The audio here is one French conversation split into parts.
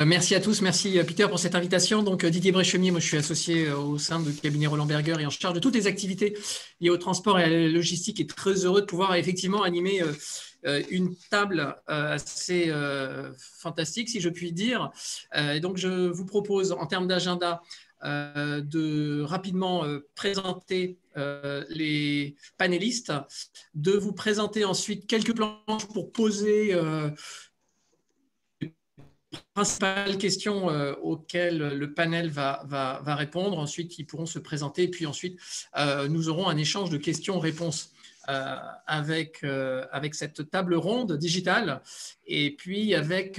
Merci à tous, merci Peter pour cette invitation. Donc Didier Bréchemier, moi je suis associé au sein du cabinet Roland Berger et en charge de toutes les activités liées au transport et à la logistique et très heureux de pouvoir effectivement animer une table assez fantastique si je puis dire. Et donc je vous propose en termes d'agenda de rapidement présenter les panélistes, de vous présenter ensuite quelques planches pour poser principales questions auxquelles le panel va répondre. Ensuite, ils pourront se présenter. Et puis ensuite, nous aurons un échange de questions-réponses avec cette table ronde digitale et puis avec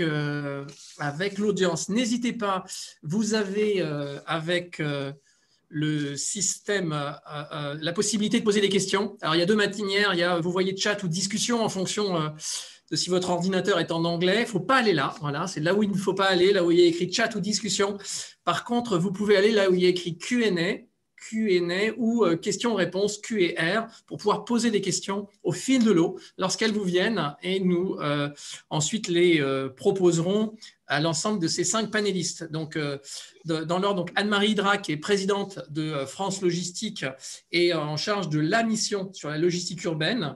l'audience. N'hésitez pas, vous avez avec le système, la possibilité de poser des questions. Alors, il y a deux manières. Vous voyez chat ou discussion en fonction de si votre ordinateur est en anglais. Il ne faut pas aller là. Voilà, c'est là où il ne faut pas aller, là où il y a écrit chat ou discussion. Par contre, vous pouvez aller là où il y a écrit Q&A ou questions-réponses Q&R pour pouvoir poser des questions au fil de l'eau lorsqu'elles vous viennent et nous ensuite les proposerons à l'ensemble de ces 5 panélistes. Donc, dans l'ordre, donc Anne-Marie Hydrac, qui est présidente de France Logistique et en charge de la mission sur la logistique urbaine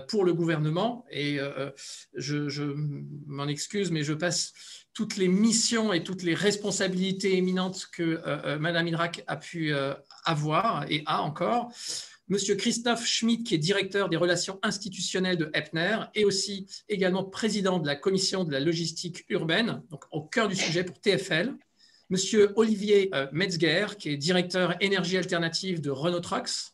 pour le gouvernement. Et je m'en excuse, mais je passe toutes les missions et toutes les responsabilités éminentes que Madame Hydrac a pu avoir et a encore. Monsieur Christophe Schmitt, qui est directeur des relations institutionnelles de Epner et aussi également président de la commission de la logistique urbaine, donc au cœur du sujet pour TfL. Monsieur Olivier Metzger, qui est directeur énergie alternative de Renault Trucks.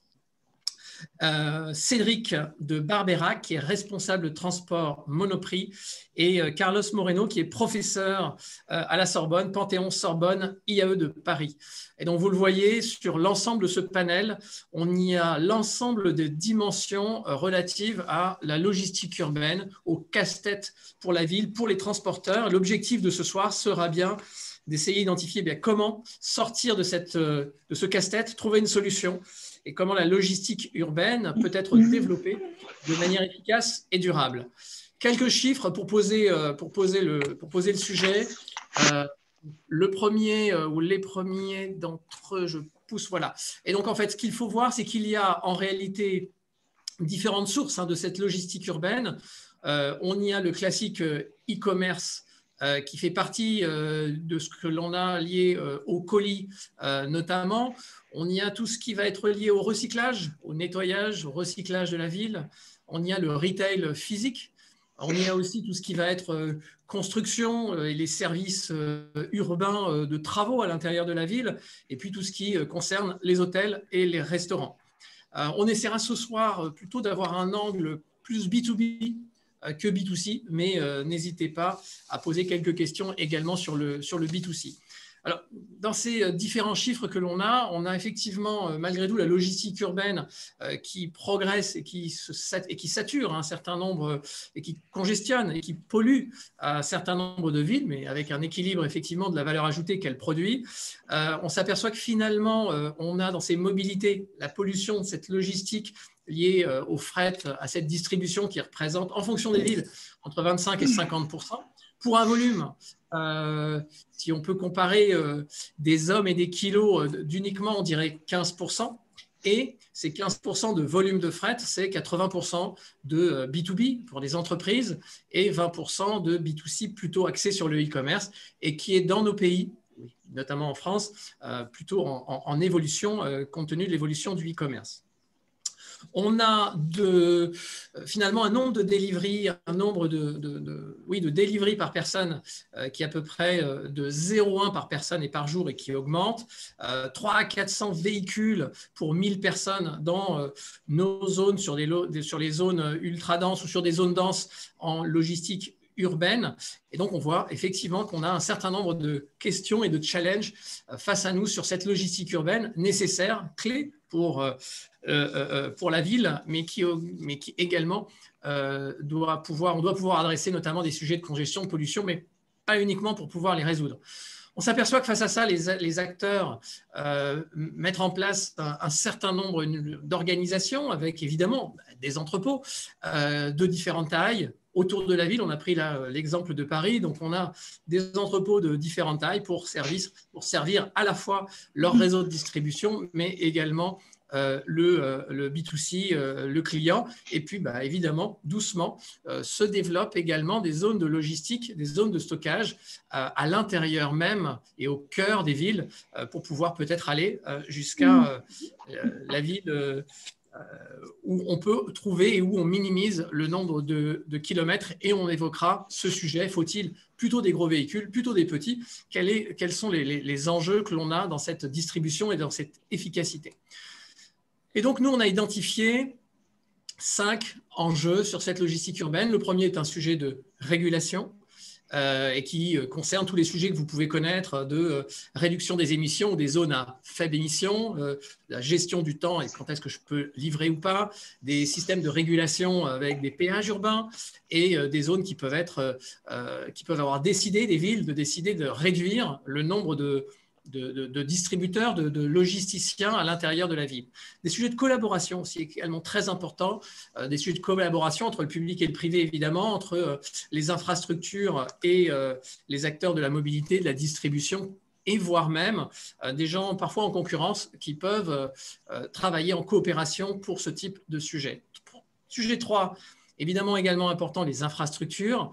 Cédric de Barbera, qui est responsable de transport Monoprix, et Carlos Moreno, qui est professeur à la Sorbonne, Panthéon-Sorbonne, IAE de Paris. Et donc, vous le voyez, sur l'ensemble de ce panel, on y a l'ensemble des dimensions relatives à la logistique urbaine, au casse-tête pour la ville, pour les transporteurs. L'objectif de ce soir sera bien d'essayer d'identifier comment sortir de ce casse-tête, trouver une solution et comment la logistique urbaine peut être développée de manière efficace et durable. Quelques chiffres pour poser le sujet. Le premier ou les premiers d'entre eux, je pousse, voilà. Et donc, en fait, ce qu'il faut voir, c'est qu'il y a en réalité différentes sources de cette logistique urbaine. On y a le classique e-commerce qui fait partie de ce que l'on a lié au colis notamment. On y a tout ce qui va être lié au recyclage, au nettoyage, au recyclage de la ville. On y a le retail physique. On y a aussi tout ce qui va être construction et les services urbains de travaux à l'intérieur de la ville. Et puis tout ce qui concerne les hôtels et les restaurants. On essaiera ce soir plutôt d'avoir un angle plus B2B que B2C, mais n'hésitez pas à poser quelques questions également sur le B2C. Alors, dans ces différents chiffres que l'on a, on a effectivement, malgré tout, la logistique urbaine qui progresse et qui sature un certain nombre, et qui congestionne et qui pollue un certain nombre de villes, mais avec un équilibre effectivement de la valeur ajoutée qu'elle produit. On s'aperçoit que finalement, on a dans ces mobilités la pollution de cette logistique liée au fret, à cette distribution qui représente, en fonction des villes, entre 25 et 50%. Pour un volume, si on peut comparer des hommes et des kilos d'uniquement, on dirait 15%. Et ces 15% de volume de fret, c'est 80% de B2B pour des entreprises et 20% de B2C plutôt axé sur le e-commerce et qui est dans nos pays, notamment en France, plutôt en évolution compte tenu de l'évolution du e-commerce. On a finalement un nombre de deliveries, un nombre de deliveries par personne qui est à peu près de 0,1 par personne et par jour et qui augmente. 300 à 400 véhicules pour 1000 personnes dans nos zones, sur les zones ultra denses ou sur des zones denses en logistique urbaine. Et donc, on voit effectivement qu'on a un certain nombre de questions et de challenges face à nous sur cette logistique urbaine nécessaire, clé pour la ville, mais qui également on doit pouvoir adresser notamment des sujets de congestion, de pollution, mais pas uniquement pour pouvoir les résoudre. On s'aperçoit que face à ça, les acteurs mettent en place un certain nombre d'organisations avec évidemment des entrepôts de différentes tailles, autour de la ville. On a pris l'exemple de Paris. Donc, on a des entrepôts de différentes tailles pour servir à la fois leur réseau de distribution, mais également le B2C, le client. Et puis, évidemment, doucement, se développent également des zones de logistique, des zones de stockage à l'intérieur même et au cœur des villes pour pouvoir peut-être aller jusqu'à la ville où on peut trouver et où on minimise le nombre de kilomètres. Et on évoquera ce sujet. Faut-il plutôt des gros véhicules, plutôt des petits? Quels sont les enjeux que l'on a dans cette distribution et dans cette efficacité? Et donc, nous, on a identifié 5 enjeux sur cette logistique urbaine. Le premier est un sujet de régulation et qui concerne tous les sujets que vous pouvez connaître de réduction des émissions ou des zones à faible émission, la gestion du temps et quand est-ce que je peux livrer ou pas, des systèmes de régulation avec des péages urbains et des zones qui peuvent avoir décidé, des villes, de décider de réduire le nombre de distributeurs, de logisticiens à l'intérieur de la ville. Des sujets de collaboration aussi également très importants, des sujets de collaboration entre le public et le privé évidemment, entre les infrastructures et les acteurs de la mobilité, de la distribution et voire même des gens parfois en concurrence qui peuvent travailler en coopération pour ce type de sujet. Sujet 3, évidemment également important, les infrastructures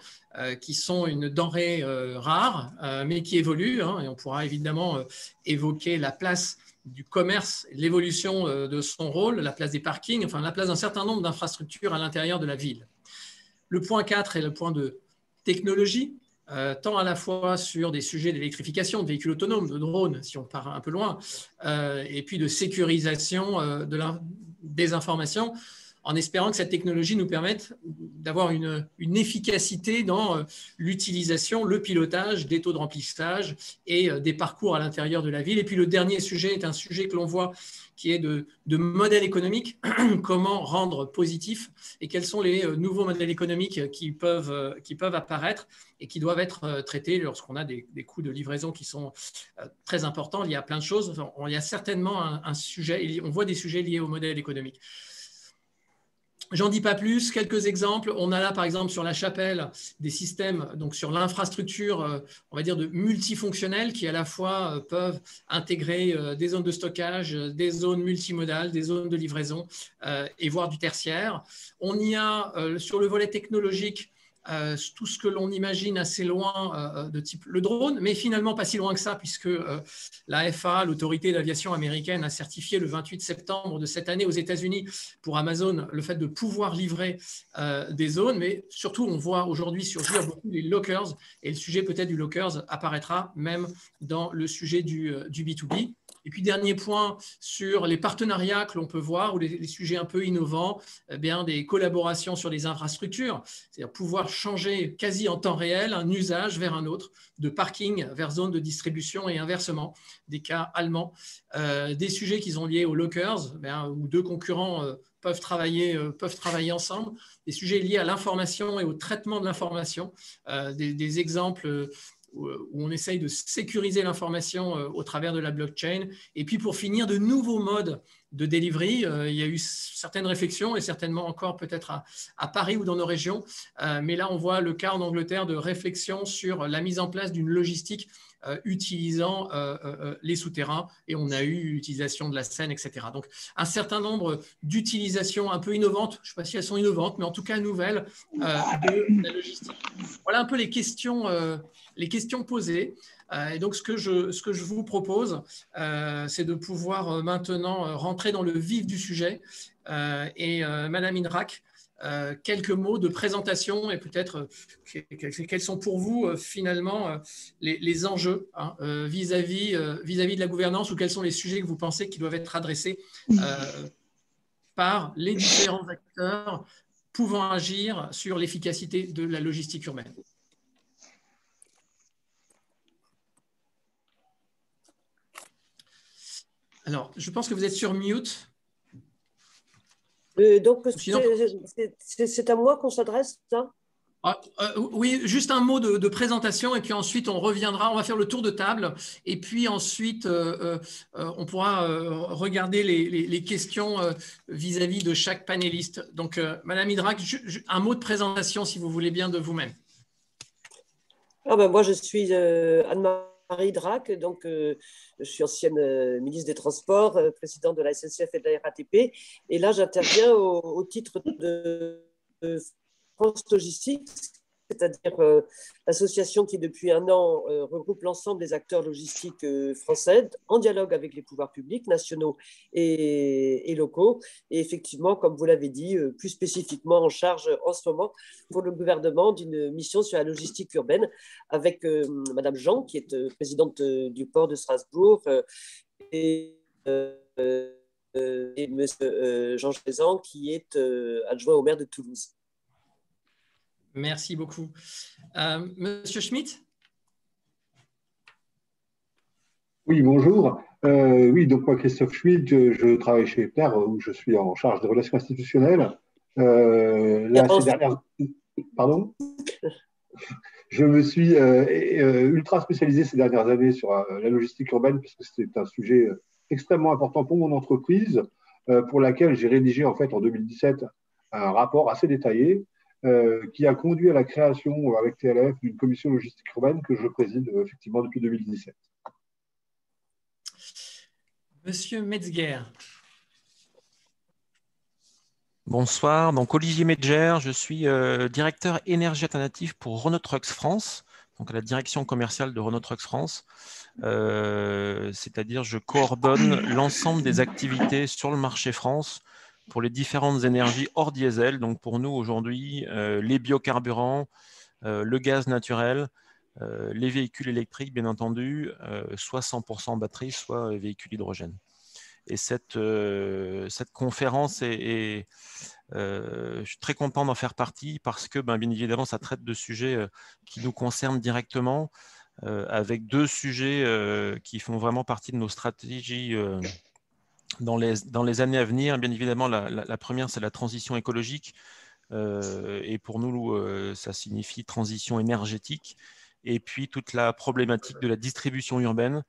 qui sont une denrée rare, mais qui évolue. Et on pourra évidemment évoquer la place du commerce, l'évolution de son rôle, la place des parkings, enfin la place d'un certain nombre d'infrastructures à l'intérieur de la ville. Le point 4 est le point de technologie, tant à la fois sur des sujets d'électrification, de véhicules autonomes, de drones, si on part un peu loin, et puis de sécurisation des informations, en espérant que cette technologie nous permette d'avoir une efficacité dans l'utilisation, le pilotage des taux de remplissage et des parcours à l'intérieur de la ville. Et puis le dernier sujet est un sujet que l'on voit qui est de modèle économique, comment rendre positif et quels sont les nouveaux modèles économiques qui peuvent apparaître et qui doivent être traités lorsqu'on a des coûts de livraison qui sont très importants. Il y a plein de choses. Enfin, il y a certainement un sujet, on voit des sujets liés au modèle économique. J'en dis pas plus, quelques exemples. On a là, par exemple, sur la Chapelle, des systèmes, donc sur l'infrastructure, on va dire, de multifonctionnels qui, à la fois, peuvent intégrer des zones de stockage, des zones multimodales, des zones de livraison et voire du tertiaire. On y a, sur le volet technologique, tout ce que l'on imagine assez loin de type le drone, mais finalement pas si loin que ça, puisque la FAA, l'autorité d'aviation américaine, a certifié le 28 septembre de cette année aux États-Unis pour Amazon le fait de pouvoir livrer des zones, mais surtout on voit aujourd'hui surgir beaucoup les lockers, et le sujet peut-être du lockers apparaîtra même dans le sujet du B2B. Et puis, dernier point sur les partenariats que l'on peut voir ou les sujets un peu innovants, eh bien, des collaborations sur les infrastructures, c'est-à-dire pouvoir changer quasi en temps réel un usage vers un autre, de parking vers zone de distribution et inversement, des cas allemands, des sujets qui sont liés aux lockers, où deux concurrents peuvent travailler ensemble, des sujets liés à l'information et au traitement de l'information, des exemples où on essaye de sécuriser l'information au travers de la blockchain. Et puis pour finir, de nouveaux modes de delivery. Il y a eu certaines réflexions et certainement encore peut-être à Paris ou dans nos régions. Mais là, on voit le cas en Angleterre de réflexion sur la mise en place d'une logistique utilisant les souterrains, et on a eu l'utilisation de la Seine, etc. Donc, un certain nombre d'utilisations un peu innovantes, je ne sais pas si elles sont innovantes, mais en tout cas nouvelles, de la logistique. Voilà un peu les questions posées. Et donc, ce que je vous propose, c'est de pouvoir maintenant rentrer dans le vif du sujet. Et Madame Inrak, quelques mots de présentation et peut-être quels sont pour vous finalement les enjeux vis-à-vis de la gouvernance, ou quels sont les sujets que vous pensez qui doivent être adressés par les différents acteurs pouvant agir sur l'efficacité de la logistique urbaine. Alors, je pense que vous êtes sur mute. Donc, c'est à moi qu'on s'adresse, ça? Oui, juste un mot de présentation et puis ensuite on reviendra, on va faire le tour de table et puis ensuite on pourra regarder les questions vis-à-vis de chaque panéliste. Donc, Madame Idrac, un mot de présentation si vous voulez bien de vous-même. Moi, je suis Anne-Marie Drac, donc je suis ancienne ministre des Transports, présidente de la SNCF et de la RATP. Et là, j'interviens au titre de France Logistique, c'est-à-dire l'association qui, depuis un an, regroupe l'ensemble des acteurs logistiques français en dialogue avec les pouvoirs publics, nationaux et locaux. Et effectivement, comme vous l'avez dit, plus spécifiquement en charge en ce moment pour le gouvernement d'une mission sur la logistique urbaine avec Madame Jean, qui est présidente du port de Strasbourg, et Monsieur Jean Chezan, qui est adjoint au maire de Toulouse. Merci beaucoup. Monsieur Schmitt? Oui, bonjour. Oui, donc moi, Christophe Schmitt, je travaille chez EPER, où je suis en charge des relations institutionnelles. Là, ces dernières... Pardon? Je me suis ultra spécialisé ces dernières années sur la logistique urbaine, parce que c'est un sujet extrêmement important pour mon entreprise, pour laquelle j'ai rédigé en fait en 2017 un rapport assez détaillé qui a conduit à la création avec TLF d'une commission logistique urbaine que je préside effectivement depuis 2017. Monsieur Metzger. Bonsoir, donc Olivier Metzger, je suis directeur énergie alternative pour Renault Trucks France, donc à la direction commerciale de Renault Trucks France. C'est-à-dire je coordonne l'ensemble des activités sur le marché France pour les différentes énergies hors diesel. Donc pour nous aujourd'hui, les biocarburants, le gaz naturel, les véhicules électriques bien entendu, soit 100% batterie, soit véhicules hydrogène. Et cette conférence je suis très content d'en faire partie parce que bien évidemment ça traite de sujets qui nous concernent directement, avec deux sujets qui font vraiment partie de nos stratégies dans les années à venir. Bien évidemment, la première, c'est la transition écologique. Et pour nous, ça signifie transition énergétique. Et puis, toute la problématique de la distribution urbaine.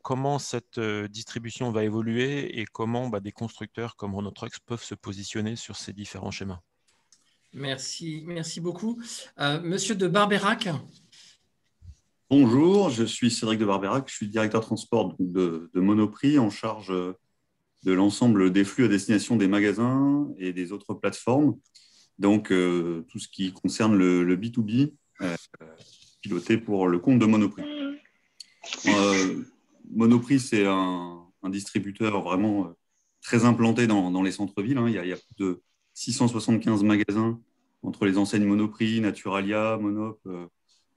Comment cette distribution va évoluer et comment des constructeurs comme Renault Trucks peuvent se positionner sur ces différents schémas. Merci beaucoup. Monsieur de Barbeyrac. Bonjour, je suis Cédric de Barbeyrac, je suis directeur transport de Monoprix en charge de l'ensemble des flux à destination des magasins et des autres plateformes. Donc, tout ce qui concerne le B2B, piloté pour le compte de Monoprix. Monoprix, c'est un distributeur vraiment très implanté dans les centres-villes. Il y a plus de 675 magasins entre les enseignes Monoprix, Naturalia, Monop,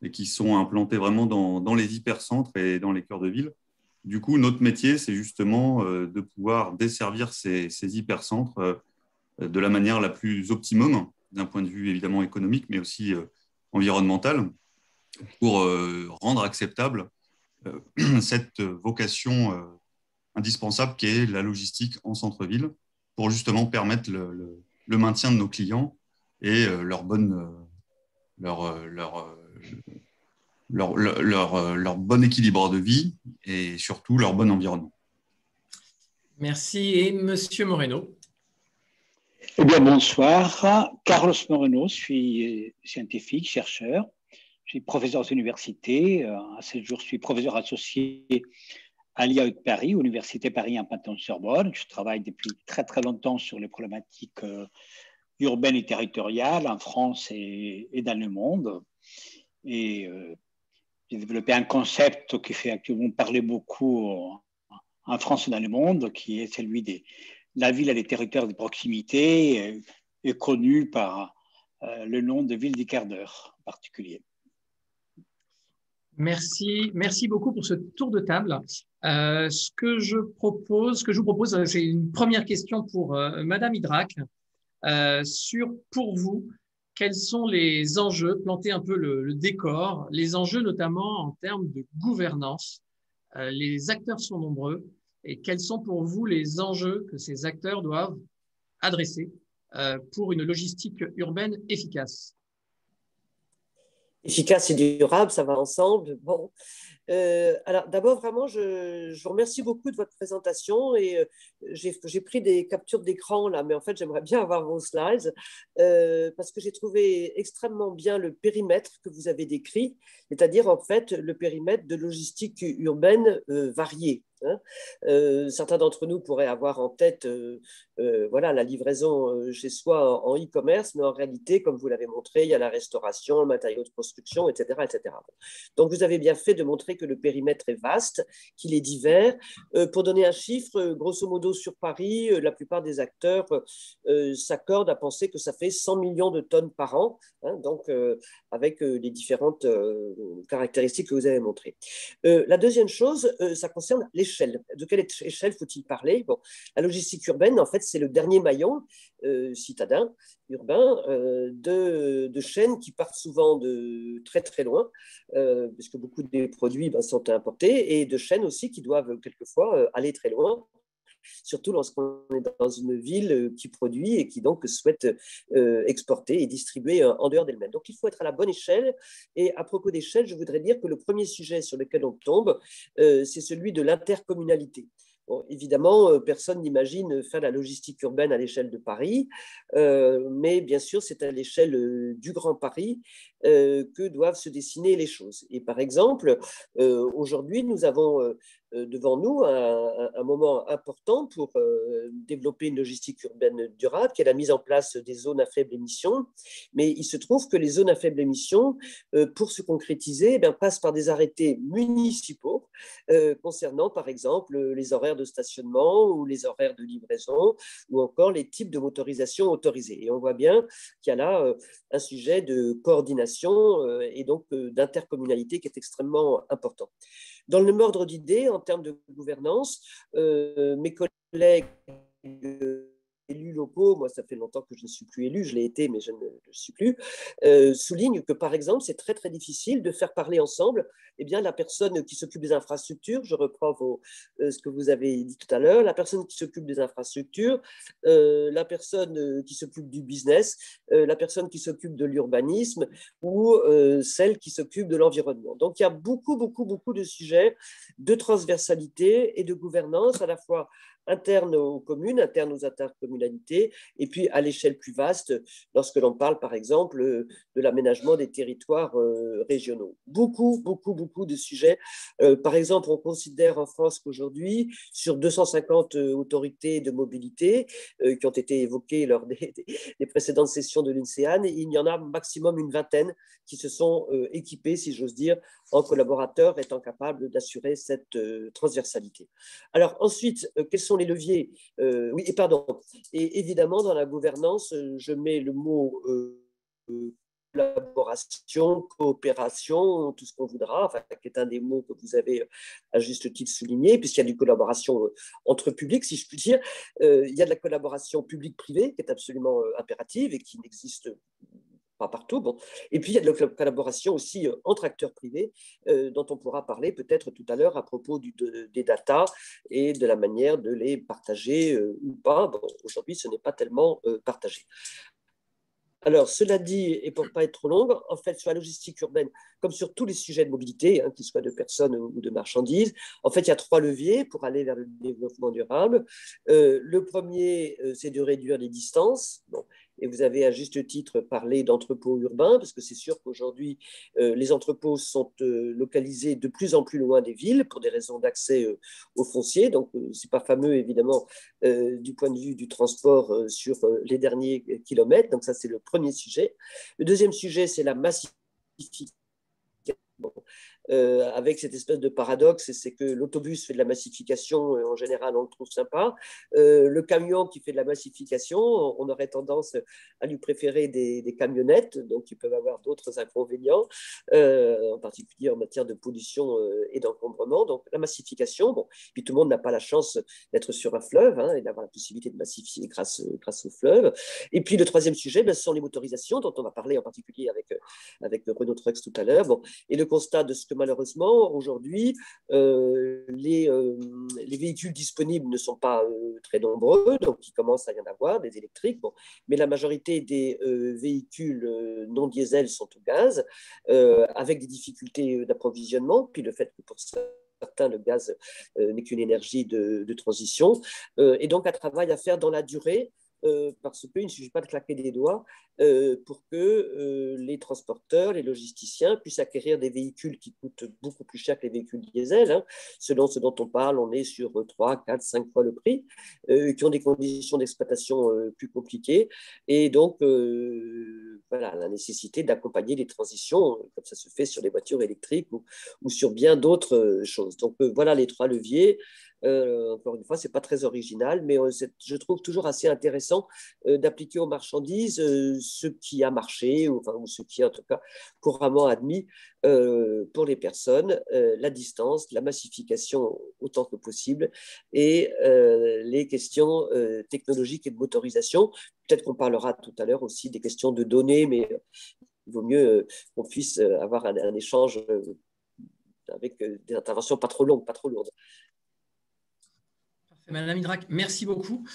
et qui sont implantés vraiment dans les hypercentres et dans les cœurs de ville. Du coup, notre métier, c'est justement de pouvoir desservir ces hypercentres de la manière la plus optimum, d'un point de vue évidemment économique, mais aussi environnemental, pour rendre acceptable cette vocation indispensable qu'est la logistique en centre-ville, pour justement permettre le maintien de nos clients et leur bon équilibre de vie et surtout leur bon environnement. Merci. Et Monsieur Moreno. Eh bien, bonsoir. Carlos Moreno, je suis scientifique, chercheur. Je suis professeur aux universités. À ce jour, je suis professeur associé à l'IAE de Paris, Université Paris en Panthéon-Sorbonne. Je travaille depuis très, très longtemps sur les problématiques urbaines et territoriales en France et dans le monde. Et j'ai développé un concept qui fait actuellement parler beaucoup en France et dans le monde, qui est celui de la ville et des territoires de proximité, est connu par le nom de ville du quart d'heure en particulier. Merci beaucoup pour ce tour de table. Ce que je vous propose, c'est une première question pour Madame Idrac sur, pour vous, quels sont les enjeux, planter un peu le décor, les enjeux notamment en termes de gouvernance. Les acteurs sont nombreux et quels sont pour vous les enjeux que ces acteurs doivent adresser pour une logistique urbaine efficace? Efficace et durable, ça va ensemble. Bon. Alors, d'abord, vraiment, je vous remercie beaucoup de votre présentation et j'ai pris des captures d'écran là, mais en fait, j'aimerais bien avoir vos slides parce que j'ai trouvé extrêmement bien le périmètre que vous avez décrit, c'est-à-dire en fait le périmètre de logistique urbaine variée. Hein. Certains d'entre nous pourraient avoir en tête voilà, la livraison chez soi en e-commerce, mais en réalité, comme vous l'avez montré, il y a la restauration, le matériau de construction, etc., etc. Donc, vous avez bien fait de montrer que le périmètre est vaste, qu'il est divers. Pour donner un chiffre, grosso modo sur Paris, la plupart des acteurs s'accordent à penser que ça fait 100 millions de tonnes par an, hein, donc avec les différentes caractéristiques que vous avez montrées. La deuxième chose, ça concerne l'échelle. De quelle échelle faut-il parler? Bon, la logistique urbaine, en fait, c'est le dernier maillon citadin, urbain, de chaînes qui partent souvent de très très loin, puisque beaucoup des produits sont importés, et de chaînes aussi qui doivent quelquefois aller très loin, surtout lorsqu'on est dans une ville qui produit et qui donc souhaite exporter et distribuer en dehors d'elle-même. Donc il faut être à la bonne échelle. Et à propos d'échelle, je voudrais dire que le premier sujet sur lequel on tombe, c'est celui de l'intercommunalité. Bon, évidemment, personne n'imagine faire la logistique urbaine à l'échelle de Paris, mais bien sûr, c'est à l'échelle du Grand Paris que doivent se dessiner les choses. Et par exemple, aujourd'hui, nous avons devant nous un moment important pour développer une logistique urbaine durable, qui est la mise en place des zones à faible émission. Mais il se trouve que les zones à faible émission, pour se concrétiser, passent par des arrêtés municipaux concernant, par exemple, les horaires de stationnement ou les horaires de livraison ou encore les types de motorisation autorisés. Et on voit bien qu'il y a là un sujet de coordination et donc d'intercommunalité qui est extrêmement important. Dans le même ordre d'idées, en termes de gouvernance, mes collègues élus locaux, moi ça fait longtemps que je ne suis plus élu, je l'ai été mais je ne le suis plus, soulignent que par exemple c'est très très difficile de faire parler ensemble la personne qui s'occupe des infrastructures, je reprends ce que vous avez dit tout à l'heure, la personne qui s'occupe des infrastructures, la personne qui s'occupe du business, la personne qui s'occupe de l'urbanisme ou celle qui s'occupe de l'environnement. Donc il y a beaucoup de sujets de transversalité et de gouvernance à la fois interne aux communes, interne aux intercommunalités, et puis à l'échelle plus vaste, lorsque l'on parle par exemple de l'aménagement des territoires régionaux. Beaucoup de sujets. Par exemple, on considère en France qu'aujourd'hui, sur 250 autorités de mobilité qui ont été évoquées lors des précédentes sessions de l'INSEAD, il y en a maximum une vingtaine qui se sont équipés, si j'ose dire, en collaborateurs étant capables d'assurer cette transversalité. Alors ensuite, quels sont les leviers? Oui, et pardon. Et évidemment, dans la gouvernance, je mets le mot collaboration, coopération, tout ce qu'on voudra, enfin, qui est un des mots que vous avez à juste titre souligné, puisqu'il y a une collaboration entre publics, si je puis dire. Il y a de la collaboration publique-privée qui est absolument impérative et qui n'existe pas partout. Bon. Et puis, il y a de la collaboration aussi entre acteurs privés, dont on pourra parler peut-être tout à l'heure à propos des data et de la manière de les partager ou pas. Bon, aujourd'hui, ce n'est pas tellement partagé. Alors, cela dit, et pour ne pas être trop longue, en fait, sur la logistique urbaine, comme sur tous les sujets de mobilité, qu'ils soient de personnes ou de marchandises, en fait, il y a 3 leviers pour aller vers le développement durable. Le premier, c'est de réduire les distances. Bon, et vous avez à juste titre parlé d'entrepôts urbains, parce que c'est sûr qu'aujourd'hui, les entrepôts sont localisés de plus en plus loin des villes pour des raisons d'accès au foncier. Donc, ce n'est pas fameux, évidemment, du point de vue du transport sur les derniers kilomètres. Donc, ça, c'est le premier sujet. Le deuxième sujet, c'est la massification. Bon. Avec cette espèce de paradoxe, c'est que l'autobus fait de la massification, en général on le trouve sympa. Le camion qui fait de la massification, on aurait tendance à lui préférer des camionnettes, donc qui peuvent avoir d'autres inconvénients, en particulier en matière de pollution et d'encombrement. Donc la massification, bon, puis tout le monde n'a pas la chance d'être sur un fleuve et d'avoir la possibilité de massifier grâce au fleuve. Et puis le troisième sujet, ce sont les motorisations, dont on va parler en particulier avec Renault Trucks tout à l'heure. Bon, et le constat de ce que malheureusement, aujourd'hui, les véhicules disponibles ne sont pas très nombreux, donc il commence à y en avoir, des électriques, bon, mais la majorité des véhicules non diesel sont au gaz, avec des difficultés d'approvisionnement, puis le fait que pour certains, le gaz n'est qu'une énergie de transition, et donc un travail à faire dans la durée, parce qu'il ne suffit pas de claquer des doigts pour que les transporteurs, les logisticiens puissent acquérir des véhicules qui coûtent beaucoup plus cher que les véhicules diesel. Hein. Selon ce dont on parle, on est sur 3, 4, 5 fois le prix, qui ont des conditions d'exploitation plus compliquées. Et donc, voilà, la nécessité d'accompagner les transitions, comme ça se fait sur les voitures électriques ou sur bien d'autres choses. Donc, voilà les 3 leviers. Encore une fois, ce n'est pas très original, mais je trouve toujours assez intéressant d'appliquer aux marchandises ce qui a marché, ou ce qui est en tout cas couramment admis pour les personnes, la distance, la massification autant que possible, et les questions technologiques et de motorisation. Peut-être qu'on parlera tout à l'heure aussi des questions de données, mais il vaut mieux qu'on puisse avoir un échange avec des interventions pas trop longues, pas trop lourdes. Madame Idrac, merci beaucoup.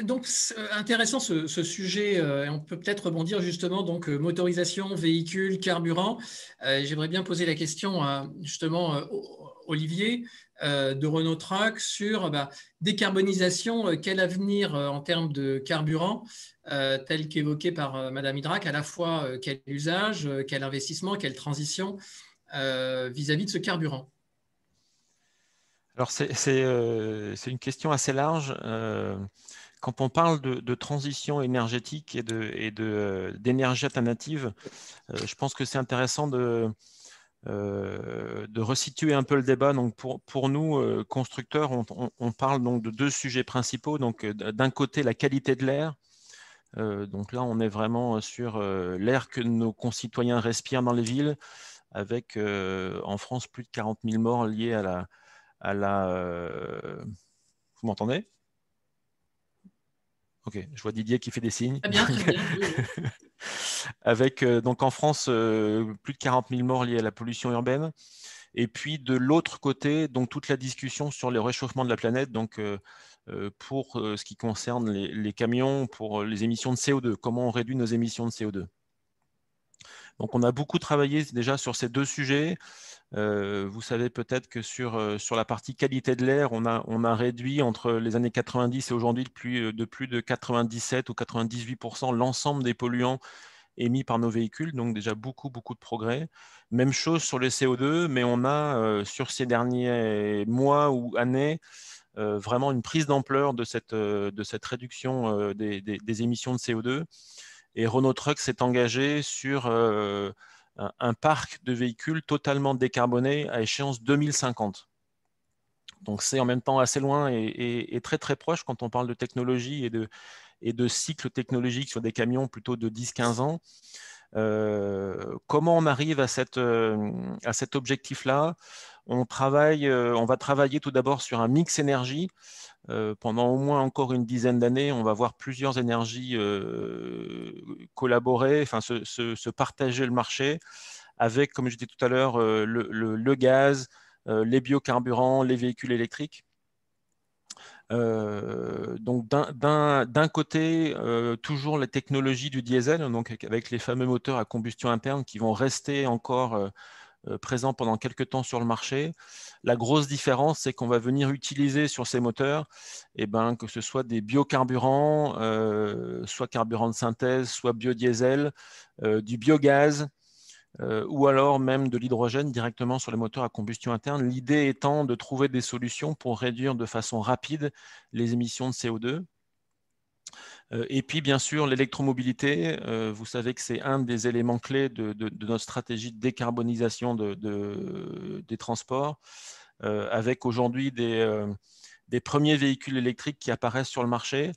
Donc, intéressant ce sujet. On peut peut-être rebondir justement, donc, motorisation, véhicule, carburant. J'aimerais bien poser la question à justement Olivier de Renault Trucks sur décarbonisation. Quel avenir en termes de carburant, tel qu'évoqué par Madame Idrac, à la fois quel usage, quel investissement, quelle transition vis-à-vis de ce carburant? Alors, c'est une question assez large. Quand on parle de transition énergétique et d'énergie alternative, je pense que c'est intéressant de resituer un peu le débat. Donc, pour nous, constructeurs, on parle donc de 2 sujets principaux. Donc, d'un côté, la qualité de l'air. Donc là, on est vraiment sur l'air que nos concitoyens respirent dans les villes, avec en France plus de 40 000 morts liés à la... Vous m'entendez? Ok, je vois Didier qui fait des signes. Très bien, très bien. Oui. Avec donc en France plus de 40 000 morts liés à la pollution urbaine. Et puis de l'autre côté, donc toute la discussion sur le réchauffement de la planète, donc pour ce qui concerne les camions, pour les émissions de CO2, comment on réduit nos émissions de CO2. Donc on a beaucoup travaillé déjà sur ces 2 sujets. Vous savez peut-être que sur la partie qualité de l'air, on a réduit entre les années 90 et aujourd'hui de plus de 97 ou 98% l'ensemble des polluants émis par nos véhicules, donc déjà beaucoup de progrès. Même chose sur le CO2, mais on a sur ces derniers mois ou années vraiment une prise d'ampleur de cette réduction des émissions de CO2. Et Renault Trucks s'est engagé sur un parc de véhicules totalement décarbonés à échéance 2050. Donc c'est en même temps assez loin et très très proche quand on parle de technologie et de cycle technologique sur des camions plutôt de 10-15 ans. Comment on arrive à cet objectif-là? On va travailler tout d'abord sur un mix énergie. Pendant au moins encore une dizaine d'années, on va voir plusieurs énergies collaborer, enfin se partager le marché avec, comme je disais tout à l'heure, le gaz, les biocarburants, les véhicules électriques. Donc d'un côté, toujours la technologie du diesel, donc avec les fameux moteurs à combustion interne qui vont rester encore présents pendant quelques temps sur le marché. La grosse différence, c'est qu'on va venir utiliser sur ces moteurs, que ce soit des biocarburants, soit carburant de synthèse, soit biodiesel, du biogaz, ou alors même de l'hydrogène directement sur les moteurs à combustion interne. L'idée étant de trouver des solutions pour réduire de façon rapide les émissions de CO2. Et puis, bien sûr, l'électromobilité, vous savez que c'est un des éléments clés de notre stratégie de décarbonisation des transports, avec aujourd'hui des premiers véhicules électriques qui apparaissent sur le marché.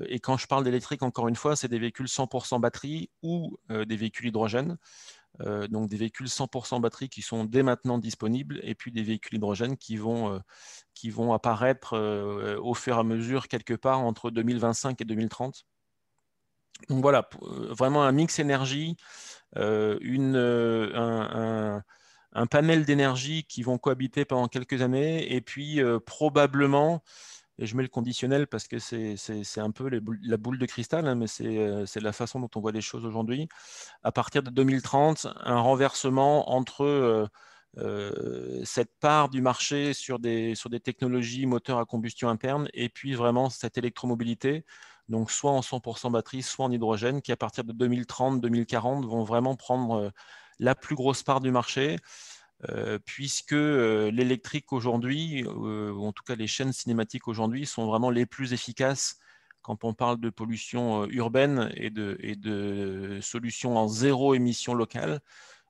Et quand je parle d'électrique, encore une fois, c'est des véhicules 100% batterie ou des véhicules hydrogène. Donc des véhicules 100% batterie qui sont dès maintenant disponibles, et puis des véhicules hydrogène qui vont apparaître au fur et à mesure quelque part entre 2025 et 2030. Donc voilà, vraiment un mix énergie, un un panel d'énergie qui vont cohabiter pendant quelques années, et puis probablement, et je mets le conditionnel parce que c'est un peu la boule de cristal, hein, mais c'est la façon dont on voit les choses aujourd'hui, à partir de 2030, un renversement entre cette part du marché sur des technologies moteurs à combustion interne, et puis vraiment cette électromobilité, donc soit en 100% batterie, soit en hydrogène, qui à partir de 2030-2040 vont vraiment prendre la plus grosse part du marché, puisque l'électrique aujourd'hui, ou en tout cas les chaînes cinématiques aujourd'hui, sont vraiment les plus efficaces quand on parle de pollution urbaine et de solutions en zéro émission locale.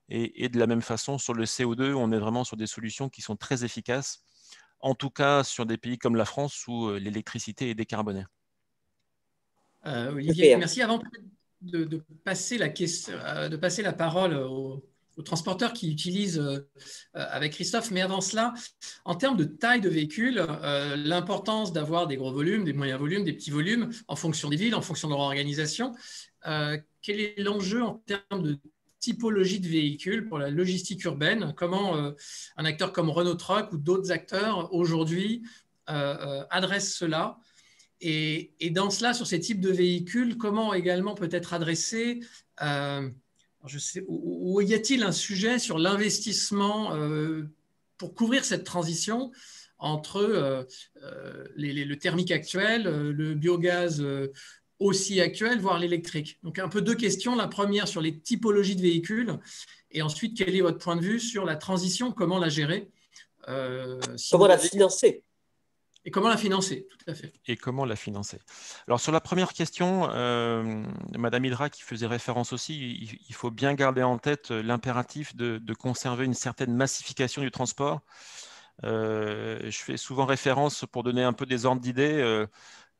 Et de la même façon, sur le CO2, on est vraiment sur des solutions qui sont très efficaces, en tout cas sur des pays comme la France où l'électricité est décarbonée. Olivier, Super. merci. Avant de passer la parole aux transporteurs qui utilisent avec Christophe, mais avant cela, en termes de taille de véhicule, l'importance d'avoir des gros volumes, des moyens volumes, des petits volumes, en fonction des villes, en fonction de leur organisation, quel est l'enjeu en termes de typologie de véhicules pour la logistique urbaine? Comment un acteur comme Renault Trucks ou d'autres acteurs aujourd'hui adressent cela? Et dans cela, sur ces types de véhicules, comment également peut être adressé où y a-t-il un sujet sur l'investissement pour couvrir cette transition entre le thermique actuel, le biogaz aussi actuel, voire l'électrique? Donc un peu deux questions. La première sur les typologies de véhicules, et ensuite quel est votre point de vue sur la transition, comment la gérer, comment la financer? Et comment la financer, tout à fait. Et comment la financer? Alors sur la première question, Madame Hydra qui faisait référence aussi, il faut bien garder en tête l'impératif de conserver une certaine massification du transport. Je fais souvent référence, pour donner un peu des ordres d'idées,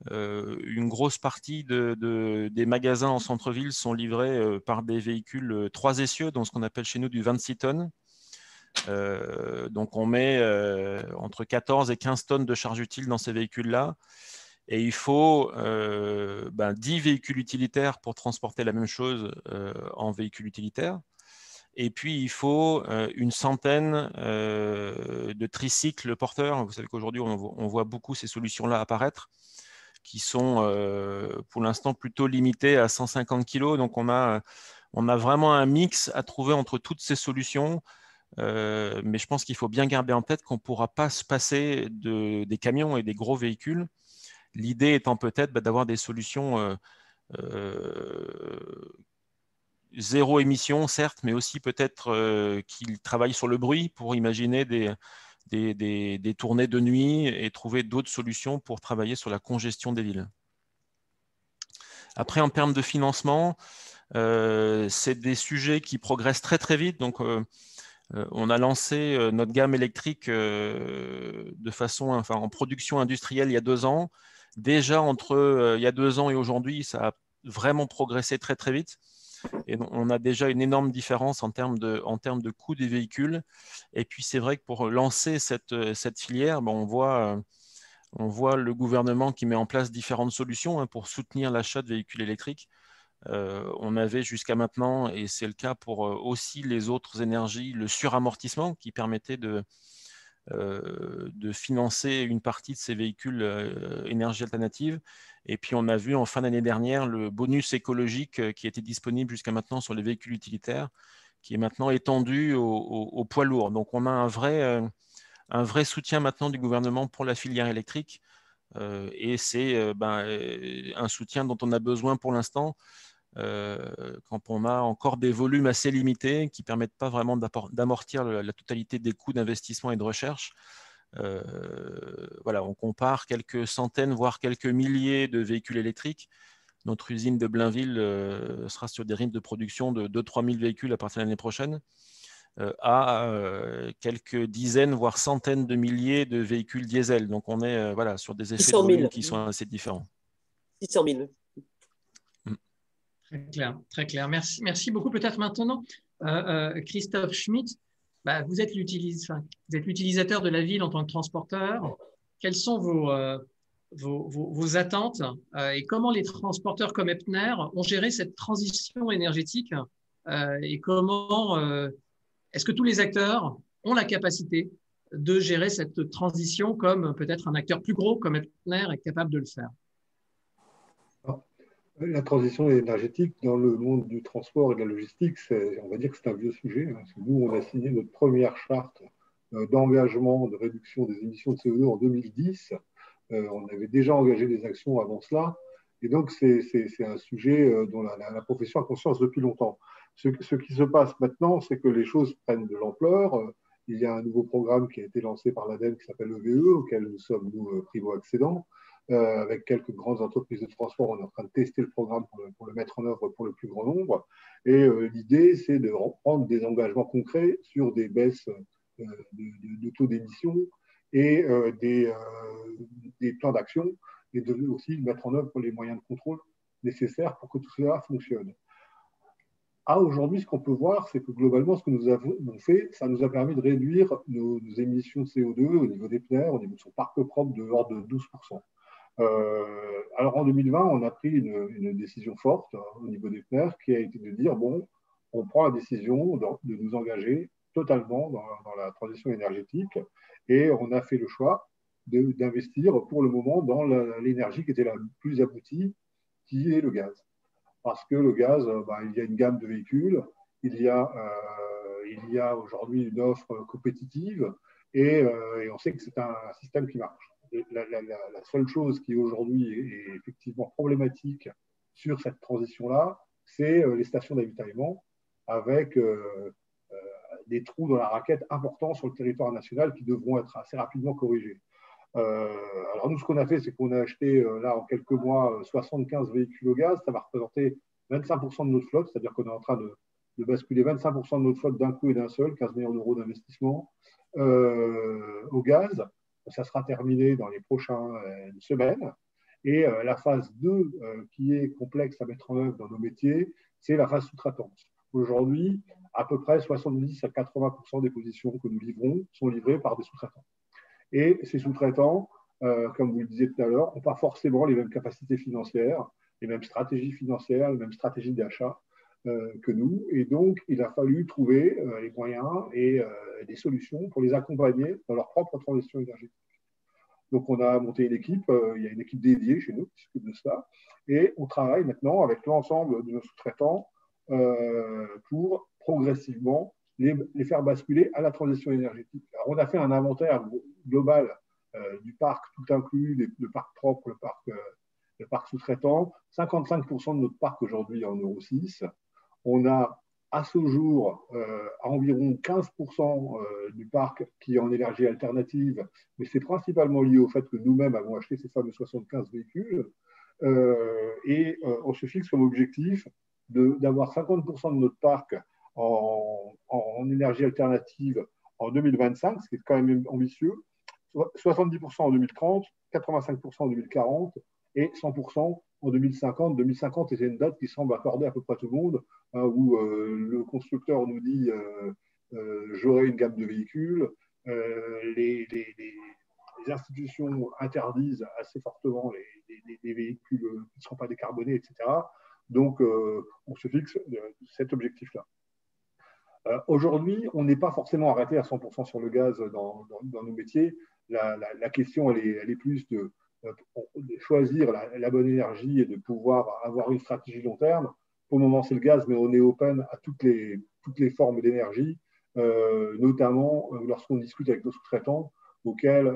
une grosse partie des magasins en centre-ville sont livrés par des véhicules 3 essieux, donc ce qu'on appelle chez nous du 26 tonnes. Donc on met entre 14 et 15 tonnes de charge utile dans ces véhicules-là, et il faut 10 véhicules utilitaires pour transporter la même chose en véhicule utilitaire, et puis il faut une centaine de tricycles porteurs. Vous savez qu'aujourd'hui on voit beaucoup ces solutions-là apparaître, qui sont pour l'instant plutôt limitées à 150 kg, donc on a vraiment un mix à trouver entre toutes ces solutions. Mais je pense qu'il faut bien garder en tête qu'on ne pourra pas se passer des camions et des gros véhicules. L'idée étant peut-être d'avoir des solutions zéro émission, certes, mais aussi peut-être qu'ils travaillent sur le bruit pour imaginer des tournées de nuit et trouver d'autres solutions pour travailler sur la congestion des villes. Après, en termes de financement, c'est des sujets qui progressent très très vite. Donc, on a lancé notre gamme électrique en production industrielle il y a 2 ans. Déjà, entre il y a 2 ans et aujourd'hui, ça a vraiment progressé très très vite. Et on a déjà une énorme différence en termes de coût des véhicules. Et puis, c'est vrai que pour lancer cette filière, on voit le gouvernement qui met en place différentes solutions pour soutenir l'achat de véhicules électriques. On avait jusqu'à maintenant, et c'est le cas pour aussi les autres énergies, le suramortissement qui permettait de financer une partie de ces véhicules énergie alternative. Et puis on a vu en fin d'année dernière le bonus écologique qui était disponible jusqu'à maintenant sur les véhicules utilitaires, qui est maintenant étendu aux poids lourds. Donc on a un vrai soutien maintenant du gouvernement pour la filière électrique, et c'est un soutien dont on a besoin pour l'instant, quand on a encore des volumes assez limités qui ne permettent pas vraiment d'amortir la totalité des coûts d'investissement et de recherche. Voilà, on compare quelques centaines, voire quelques milliers de véhicules électriques. Notre usine de Blainville sera sur des rythmes de production de 2-3 000 véhicules à partir de l'année prochaine, à quelques dizaines, voire centaines de milliers de véhicules diesel. Donc on est sur des effets de volume qui sont assez différents. 600 000. Très clair, très clair. Merci beaucoup. Peut-être maintenant, Christophe Schmitt, vous êtes l'utilisateur de la ville en tant que transporteur. Quelles sont vos attentes et comment les transporteurs comme Epner ont géré cette transition énergétique et comment Est-ce que tous les acteurs ont la capacité de gérer cette transition comme peut-être un acteur plus gros comme Eppner est capable de le faire? La transition énergétique dans le monde du transport et de la logistique, on va dire que c'est un vieux sujet. Nous, on a signé notre première charte d'engagement de réduction des émissions de CO2 en 2010. On avait déjà engagé des actions avant cela. Et donc, c'est un sujet dont la profession a conscience depuis longtemps. Ce qui se passe maintenant, c'est que les choses prennent de l'ampleur. Il y a un nouveau programme qui a été lancé par l'ADEME qui s'appelle EVE, auquel nous sommes, nous, primo-accédants. Avec quelques grandes entreprises de transport, on est en train de tester le programme pour le mettre en œuvre pour le plus grand nombre. Et l'idée, c'est de prendre des engagements concrets sur des baisses de taux d'émission et des plans d'action, et de aussi mettre en œuvre les moyens de contrôle nécessaires pour que tout cela fonctionne. Aujourd'hui, ce qu'on peut voir, c'est que globalement, ce que nous avons fait, ça nous a permis de réduire nos émissions de CO2 au niveau d'Eppner, au niveau de son parc propre, de l'ordre de 12%. Alors en 2020, on a pris une décision forte au niveau d'Eppner qui a été de dire, bon, on prend la décision de nous engager totalement dans la transition énergétique et on a fait le choix d'investir pour le moment dans l'énergie qui était la plus aboutie, qui est le gaz. Parce que le gaz, il y a une gamme de véhicules, il y a aujourd'hui une offre compétitive et on sait que c'est un système qui marche. La seule chose qui aujourd'hui est effectivement problématique sur cette transition-là, c'est les stations d'avitaillement avec des trous dans la raquette importants sur le territoire national qui devront être assez rapidement corrigés. Alors nous, ce qu'on a fait, c'est qu'on a acheté là en quelques mois 75 véhicules au gaz. Ça va représenter 25% de notre flotte, c'est-à-dire qu'on est en train de basculer 25% de notre flotte d'un coup et d'un seul, 15 millions d'euros d'investissement au gaz. Ça sera terminé dans les prochaines semaines. Et la phase 2, qui est complexe à mettre en œuvre dans nos métiers, c'est la phase sous-traitance. Aujourd'hui, à peu près 70 à 80% des positions que nous livrons sont livrées par des sous-traitants. Et ces sous-traitants, comme vous le disiez tout à l'heure, n'ont pas forcément les mêmes capacités financières, les mêmes stratégies financières, les mêmes stratégies d'achat que nous. Et donc, il a fallu trouver les moyens et des solutions pour les accompagner dans leur propre transition énergétique. Donc, on a monté une équipe, il y a une équipe dédiée chez nous qui s'occupe de ça, et on travaille maintenant avec l'ensemble de nos sous-traitants pour progressivement les faire basculer à la transition énergétique. Alors, on a fait un inventaire global du parc, tout inclus, le parc propre, le parc sous-traitant. 55% de notre parc aujourd'hui en Euro 6. On a à ce jour environ 15% du parc qui est en énergie alternative, mais c'est principalement lié au fait que nous-mêmes avons acheté ces fameux 75 véhicules. Et on se fixe comme objectif d'avoir 50% de notre parc en énergie alternative en 2025, ce qui est quand même ambitieux, 70% en 2030, 85% en 2040 et 100% en 2050. 2050 était une date qui semble accorder à peu près tout le monde, où le constructeur nous dit j'aurai une gamme de véhicules, les institutions interdisent assez fortement les véhicules qui ne seront pas décarbonés, etc. Donc, on se fixe cet objectif-là. Aujourd'hui, on n'est pas forcément arrêté à 100% sur le gaz dans nos métiers. La question, elle est plus de choisir la bonne énergie et de pouvoir avoir une stratégie long terme. Pour le moment, c'est le gaz, mais on est open à toutes les formes d'énergie, notamment lorsqu'on discute avec nos sous-traitants, auquel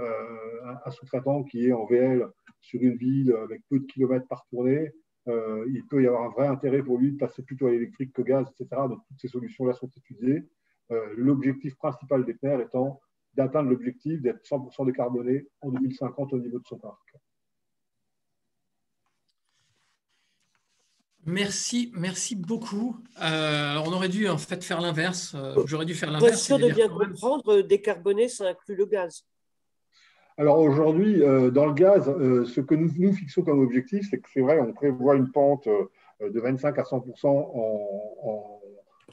un sous-traitant qui est en VL sur une ville avec peu de kilomètres par tournée, il peut y avoir un vrai intérêt pour lui de passer plutôt à l'électrique qu'au gaz, etc. Donc, toutes ces solutions-là sont étudiées. L'objectif principal d'Eppner étant d'atteindre l'objectif d'être 100% décarboné en 2050 au niveau de son parc. Merci beaucoup. On aurait dû en fait faire l'inverse. J'aurais dû faire l'inverse. Pour être sûr de bien comprendre, décarboner, ça inclut le gaz. Alors aujourd'hui, dans le gaz, ce que nous fixons comme objectif, c'est que c'est vrai, on prévoit une pente de 25 à 100%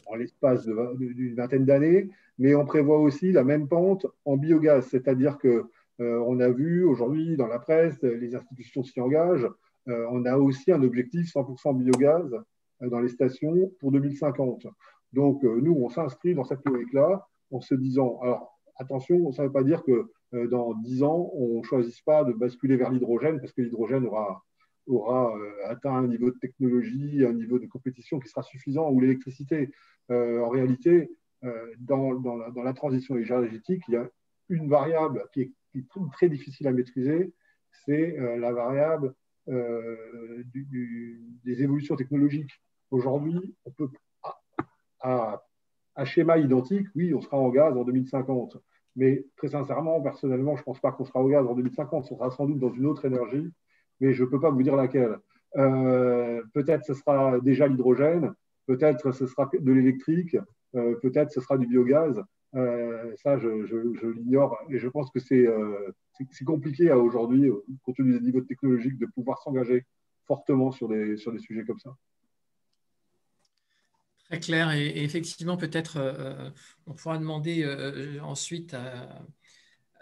en l'espace d'une vingtaine d'années, mais on prévoit aussi la même pente en biogaz, c'est-à-dire que on a vu aujourd'hui dans la presse, les institutions s'y engagent, on a aussi un objectif 100% biogaz dans les stations pour 2050. Donc, nous, on s'inscrit dans cette logique-là en se disant, alors attention, ça ne veut pas dire que dans 10 ans, on ne choisisse pas de basculer vers l'hydrogène, parce que l'hydrogène aura atteint un niveau de technologie, un niveau de compétition qui sera suffisant, ou l'électricité. En réalité, dans la transition énergétique, il y a une variable qui est très difficile à maîtriser, c'est la variable des évolutions technologiques. Aujourd'hui, on peut, à schéma identique, oui, on sera en gaz en 2050. Mais très sincèrement, personnellement, je ne pense pas qu'on sera au gaz en 2050. On sera sans doute dans une autre énergie, mais je ne peux pas vous dire laquelle. Peut-être ce sera déjà l'hydrogène, peut-être ce sera de l'électrique, peut-être ce sera du biogaz. Ça, je l'ignore. Et je pense que c'est compliqué aujourd'hui, compte tenu des niveaux technologiques, de pouvoir s'engager fortement sur des sujets comme ça. Très clair. Et effectivement, peut-être on pourra demander ensuite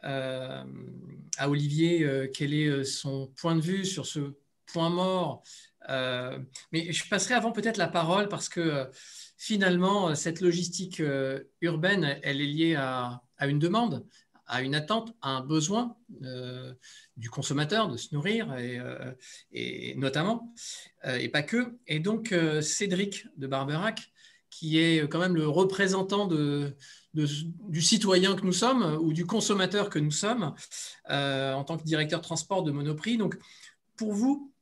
à Olivier quel est son point de vue sur ce point mort. Mais je passerai avant peut-être la parole parce que finalement, cette logistique urbaine, elle est liée à une demande, à une attente, à un besoin du consommateur de se nourrir, et notamment, et pas que. Et donc, Cédric de Barbeyrac, qui est quand même le représentant du citoyen que nous sommes ou du consommateur que nous sommes en tant que directeur transport de Monoprix. Donc, pour vous,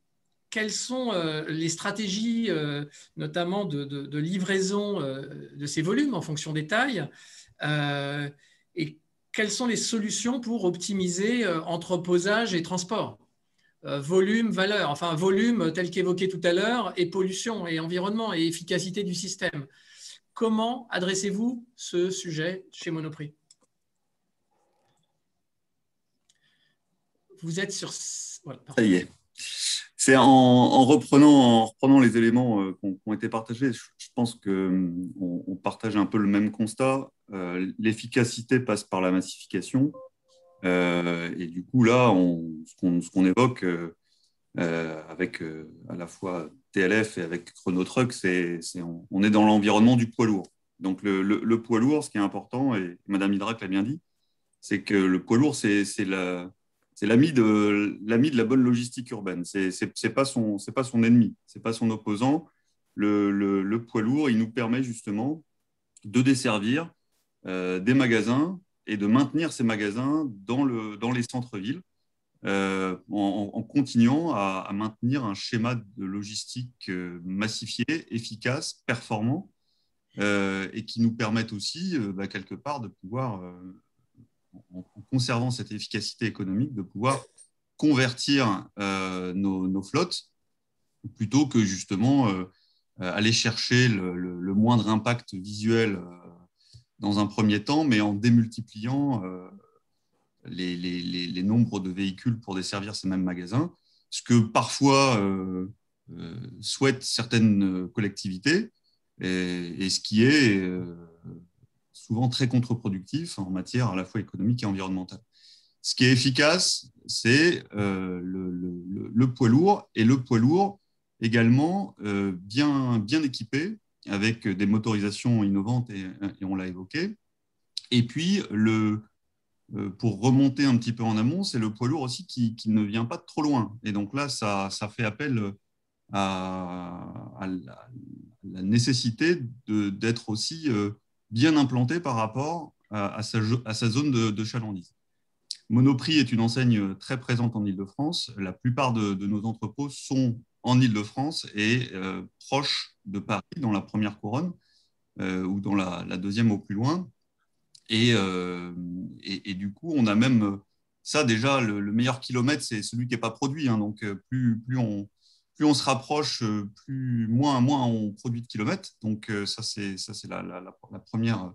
quelles sont les stratégies, notamment de livraison de ces volumes en fonction des tailles et quelles sont les solutions pour optimiser entreposage et transport, volume, valeur, enfin volume tel qu'évoqué tout à l'heure, et pollution et environnement et efficacité du système. Comment adressez-vous ce sujet chez Monoprix? Vous êtes sur... Voilà, ça y est. C'est en reprenant les éléments qui ont été partagés, je pense qu'on partage un peu le même constat. L'efficacité passe par la massification. Et du coup, là, ce qu'on évoque avec à la fois TLF et avec Chrono Truck, on est dans l'environnement du poids lourd. Donc, le poids lourd, ce qui est important, et Madame Hydrac l'a bien dit, c'est que le poids lourd, c'est l'ami de la bonne logistique urbaine. C'est pas son ennemi, c'est pas son opposant. Le poids lourd, il nous permet justement de desservir des magasins et de maintenir ces magasins dans les centres-villes en continuant à maintenir un schéma de logistique massifié, efficace, performant et qui nous permettent aussi quelque part de pouvoir en conservant cette efficacité économique, de pouvoir convertir nos flottes plutôt que justement aller chercher le moindre impact visuel dans un premier temps, mais en démultipliant les nombres de véhicules pour desservir ces mêmes magasins, ce que parfois souhaitent certaines collectivités et ce qui est souvent très contre-productif en matière à la fois économique et environnementale. Ce qui est efficace, c'est le poids lourd, et le poids lourd également bien équipé avec des motorisations innovantes, et on l'a évoqué. Et puis, pour remonter un petit peu en amont, c'est le poids lourd aussi qui ne vient pas de trop loin. Et donc là, ça fait appel à la nécessité d'être aussi bien implanté par rapport à sa zone de chalandise. Monoprix est une enseigne très présente en Île-de-France. La plupart de nos entrepôts sont en Île-de-France et proches de Paris, dans la première couronne, ou dans la deuxième au plus loin. Et du coup, on a même ça déjà, le meilleur kilomètre, c'est celui qui n'est pas produit. Hein, donc, plus on se rapproche, moins on produit de kilomètres. Donc, ça, c'est la première.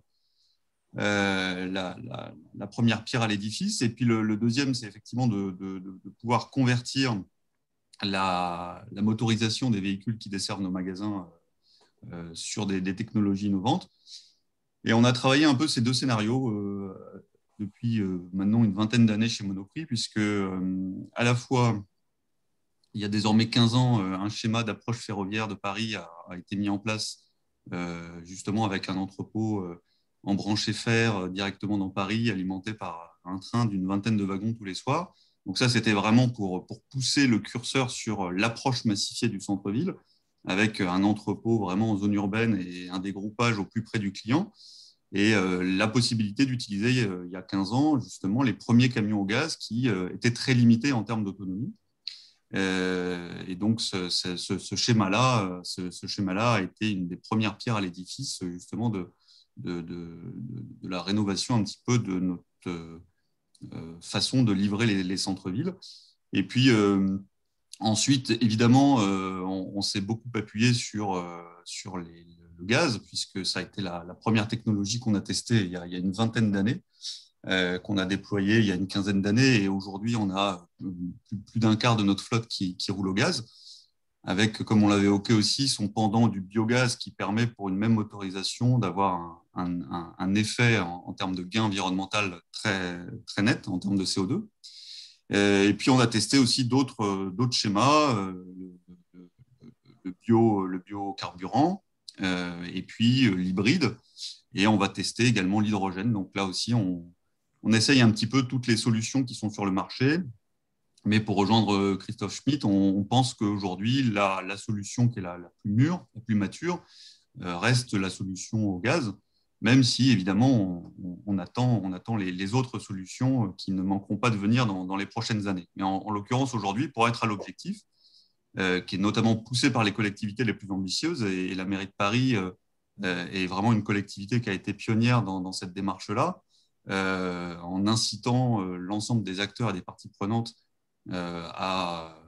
La première pierre à l'édifice. Et puis le deuxième, c'est effectivement de pouvoir convertir la motorisation des véhicules qui desservent nos magasins sur des technologies innovantes. Et on a travaillé un peu ces deux scénarios depuis maintenant une vingtaine d'années chez Monoprix, puisque à la fois, il y a désormais 15 ans, un schéma d'approche ferroviaire de Paris a été mis en place justement avec un entrepôt en branché fer directement dans Paris, alimenté par un train d'une vingtaine de wagons tous les soirs. Donc ça, c'était vraiment pour pousser le curseur sur l'approche massifiée du centre-ville, avec un entrepôt vraiment en zone urbaine et un dégroupage au plus près du client. Et la possibilité d'utiliser, il y a 15 ans, justement, les premiers camions au gaz qui étaient très limités en termes d'autonomie. Et donc, ce schéma-là a été une des premières pierres à l'édifice, justement, de la rénovation un petit peu de notre façon de livrer les centres-villes. Et puis, ensuite, évidemment, on s'est beaucoup appuyé sur le gaz, puisque ça a été la première technologie qu'on a testée il y a une vingtaine d'années, qu'on a déployée il y a une quinzaine d'années. Et aujourd'hui, on a plus d'un quart de notre flotte qui roule au gaz, avec, comme on l'avait évoqué aussi, son pendant du biogaz qui permet, pour une même motorisation, d'avoir un effet en termes de gain environnemental très, très net, en termes de CO2. Et puis, on a testé aussi d'autres schémas, le biocarburant, et puis l'hybride. Et on va tester également l'hydrogène. Donc là aussi, on essaye un petit peu toutes les solutions qui sont sur le marché. Mais pour rejoindre Christophe Schmitt, on pense qu'aujourd'hui, la solution qui est la plus mûre, la plus mature, reste la solution au gaz, même si, évidemment, on attend les autres solutions qui ne manqueront pas de venir dans les prochaines années. Mais en l'occurrence, aujourd'hui, pour être à l'objectif, qui est notamment poussé par les collectivités les plus ambitieuses, et la mairie de Paris est vraiment une collectivité qui a été pionnière dans cette démarche-là, en incitant l'ensemble des acteurs et des parties prenantes à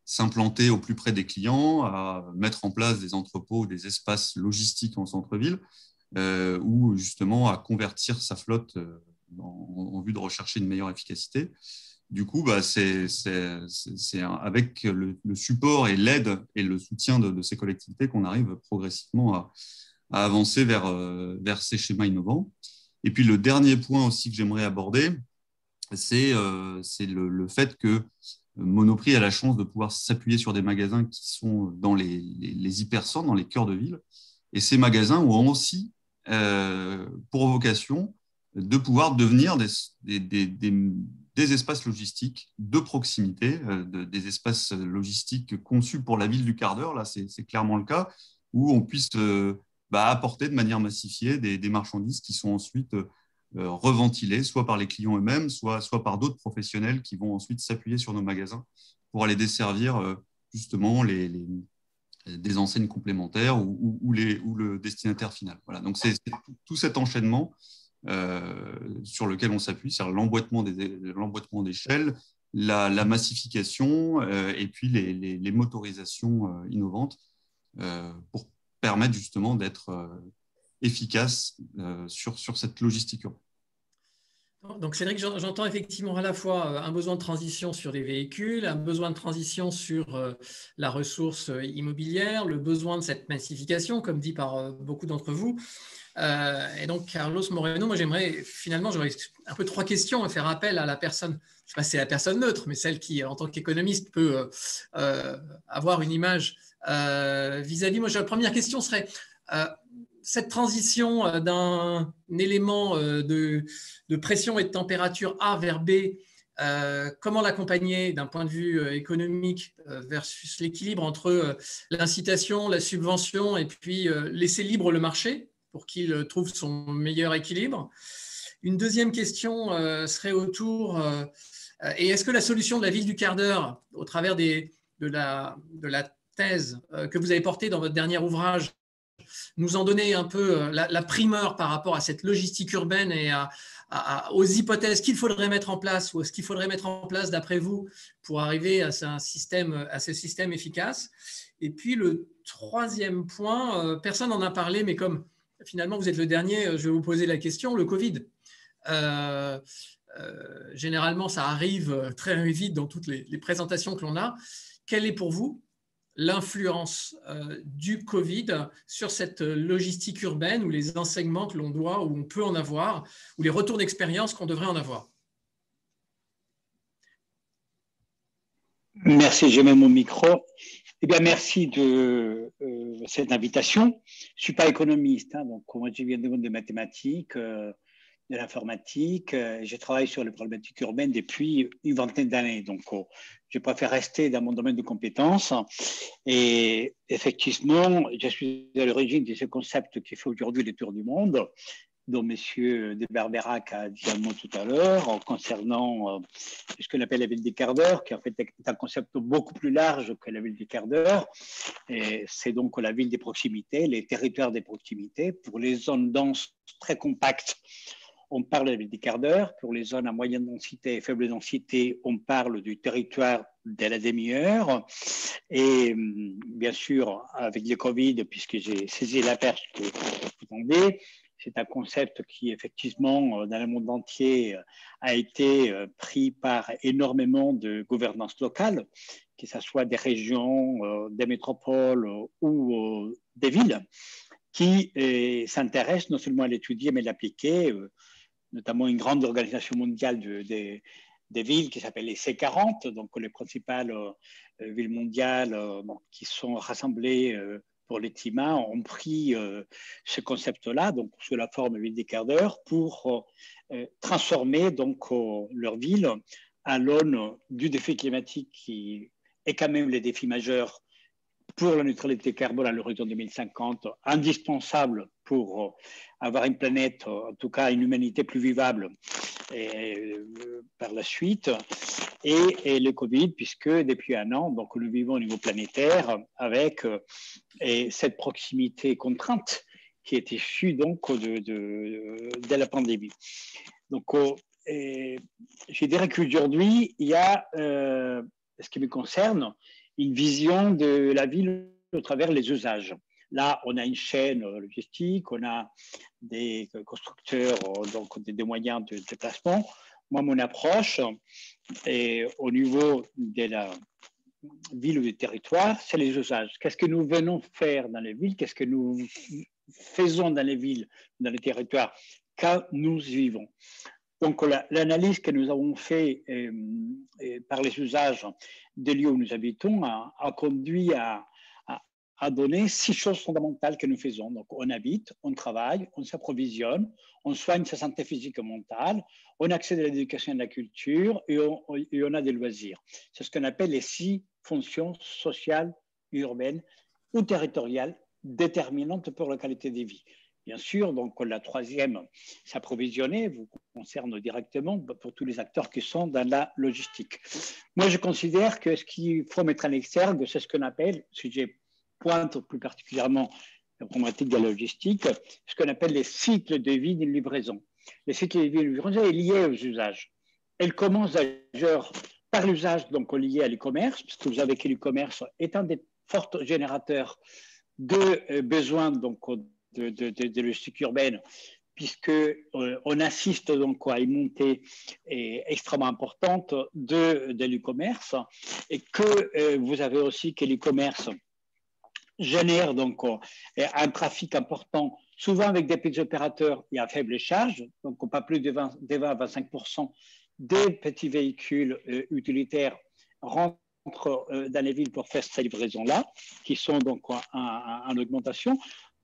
s'implanter au plus près des clients, à mettre en place des entrepôts, des espaces logistiques en centre-ville, ou justement à convertir sa flotte en vue de rechercher une meilleure efficacité. Du coup, c'est avec le support et l'aide et le soutien de ces collectivités qu'on arrive progressivement à avancer vers ces schémas innovants. Et puis le dernier point aussi que j'aimerais aborder, c'est le fait que Monoprix a la chance de pouvoir s'appuyer sur des magasins qui sont dans les hypercentres, dans les cœurs de ville. Et ces magasins ont aussi pour vocation de pouvoir devenir des espaces logistiques de proximité, des espaces logistiques conçus pour la ville du quart d'heure. Là, c'est clairement le cas, où on puisse apporter de manière massifiée des marchandises qui sont ensuite reventilés, soit par les clients eux-mêmes, soit par d'autres professionnels qui vont ensuite s'appuyer sur nos magasins pour aller desservir justement des enseignes complémentaires ou le destinataire final. Voilà, donc c'est tout cet enchaînement sur lequel on s'appuie, c'est l'emboîtement d'échelle, la massification et puis les motorisations innovantes pour permettre justement d'être efficace sur cette logistique urbaine. Donc Cédric, j'entends effectivement à la fois un besoin de transition sur les véhicules, un besoin de transition sur la ressource immobilière, le besoin de cette massification, comme dit par beaucoup d'entre vous. Et donc Carlos Moreno, moi j'aurais un peu trois questions à faire appel à la personne, je ne sais pas si c'est la personne neutre, mais celle qui, en tant qu'économiste, peut avoir une image vis-à-vis. Moi, la première question serait cette transition d'un élément de pression et de température A vers B, comment l'accompagner d'un point de vue économique versus l'équilibre entre l'incitation, la subvention et puis laisser libre le marché pour qu'il trouve son meilleur équilibre. Une deuxième question serait autour, et est-ce que la solution de la ville du quart d'heure, au travers de la thèse que vous avez portée dans votre dernier ouvrage, nous en donner un peu la primeur par rapport à cette logistique urbaine et aux hypothèses qu'il faudrait mettre en place ou ce qu'il faudrait mettre en place d'après vous pour arriver à ce système efficace. Et puis le troisième point, personne n'en a parlé, mais comme finalement vous êtes le dernier, je vais vous poser la question, le Covid. Généralement, ça arrive très vite dans toutes les présentations que l'on a. Quelle est pour vous l'influence du Covid sur cette logistique urbaine ou les enseignements que l'on doit ou on peut en avoir ou les retours d'expérience qu'on devrait en avoir? Merci, j'ai mis mon micro. Eh bien, merci de cette invitation. Je ne suis pas économiste, hein, donc moi je viens du monde des mathématiques, de l'informatique. Je travaille sur les problématiques urbaines depuis une vingtaine d'années, donc je préfère rester dans mon domaine de compétences. Et effectivement, je suis à l'origine de ce concept qui fait aujourd'hui le tour du monde, dont M. de Berberac a dit un mot tout à l'heure, concernant ce qu'on appelle la ville des quarts d'heure, qui en fait est un concept beaucoup plus large que la ville des quarts d'heure. C'est donc la ville des proximités, les territoires des proximités. Pour les zones denses très compactes, on parle de la ville des quarts d'heure. Pour les zones à moyenne densité et faible densité, on parle du territoire de la demi-heure. Et bien sûr, avec le Covid, puisque j'ai saisi la perche que vous entendez, c'est un concept qui, effectivement, dans le monde entier, a été pris par énormément de gouvernances locales, que ce soit des régions, des métropoles ou des villes, qui s'intéressent non seulement à l'étudier, mais à l'appliquer, notamment une grande organisation mondiale des villes qui s'appelle les C40, donc les principales villes mondiales qui sont rassemblées pour les climat ont pris ce concept-là, donc sous la forme ville des quarts d'heure, pour transformer donc leur ville à l'aune du défi climatique qui est quand même le défi majeur pour la neutralité carbone à l'horizon 2050, indispensable pour avoir une planète, en tout cas une humanité plus vivable par la suite, et le Covid, puisque depuis un an, donc, nous vivons au niveau planétaire avec cette proximité contrainte qui est issue donc de la pandémie. Donc, je dirais qu'aujourd'hui, il y a, ce qui me concerne, une vision de la ville au travers les usages. Là, on a une chaîne logistique, on a des constructeurs, donc des moyens de déplacement. Moi, mon approche est au niveau de la ville ou du territoire, c'est les usages. Qu'est-ce que nous venons faire dans les villes? Qu'est-ce que nous faisons dans les villes, dans les territoires, quand nous vivons? Donc, l'analyse que nous avons faite par les usages des lieux où nous habitons a conduit à donner 6 choses fondamentales que nous faisons. Donc, on habite, on travaille, on s'approvisionne, on soigne sa santé physique et mentale, on accède à l'éducation et à la culture et on a des loisirs. C'est ce qu'on appelle les 6 fonctions sociales, urbaines ou territoriales déterminantes pour la qualité de vie. Bien sûr, donc la troisième, s'approvisionner, vous concerne directement pour tous les acteurs qui sont dans la logistique. Moi, je considère que ce qu'il faut mettre en exergue, c'est ce qu'on appelle, si je pointe plus particulièrement la problématique de la logistique, ce qu'on appelle les cycles de vie d'une livraison. Les cycles de vie d'une livraison est lié aux usages. Elle commence d'ailleurs par l'usage donc lié à l'e-commerce, puisque vous savez que l'e-commerce est un des forts générateurs de besoins donc de logistique urbaine, puisqu'on assiste donc à une montée extrêmement importante de l'e-commerce et que vous avez aussi que l'e-commerce génère donc un trafic important, souvent avec des petits opérateurs et à faible charge, donc pas plus de 20 à 25% des petits véhicules utilitaires rentrent dans les villes pour faire ces livraisons-là, qui sont donc en augmentation.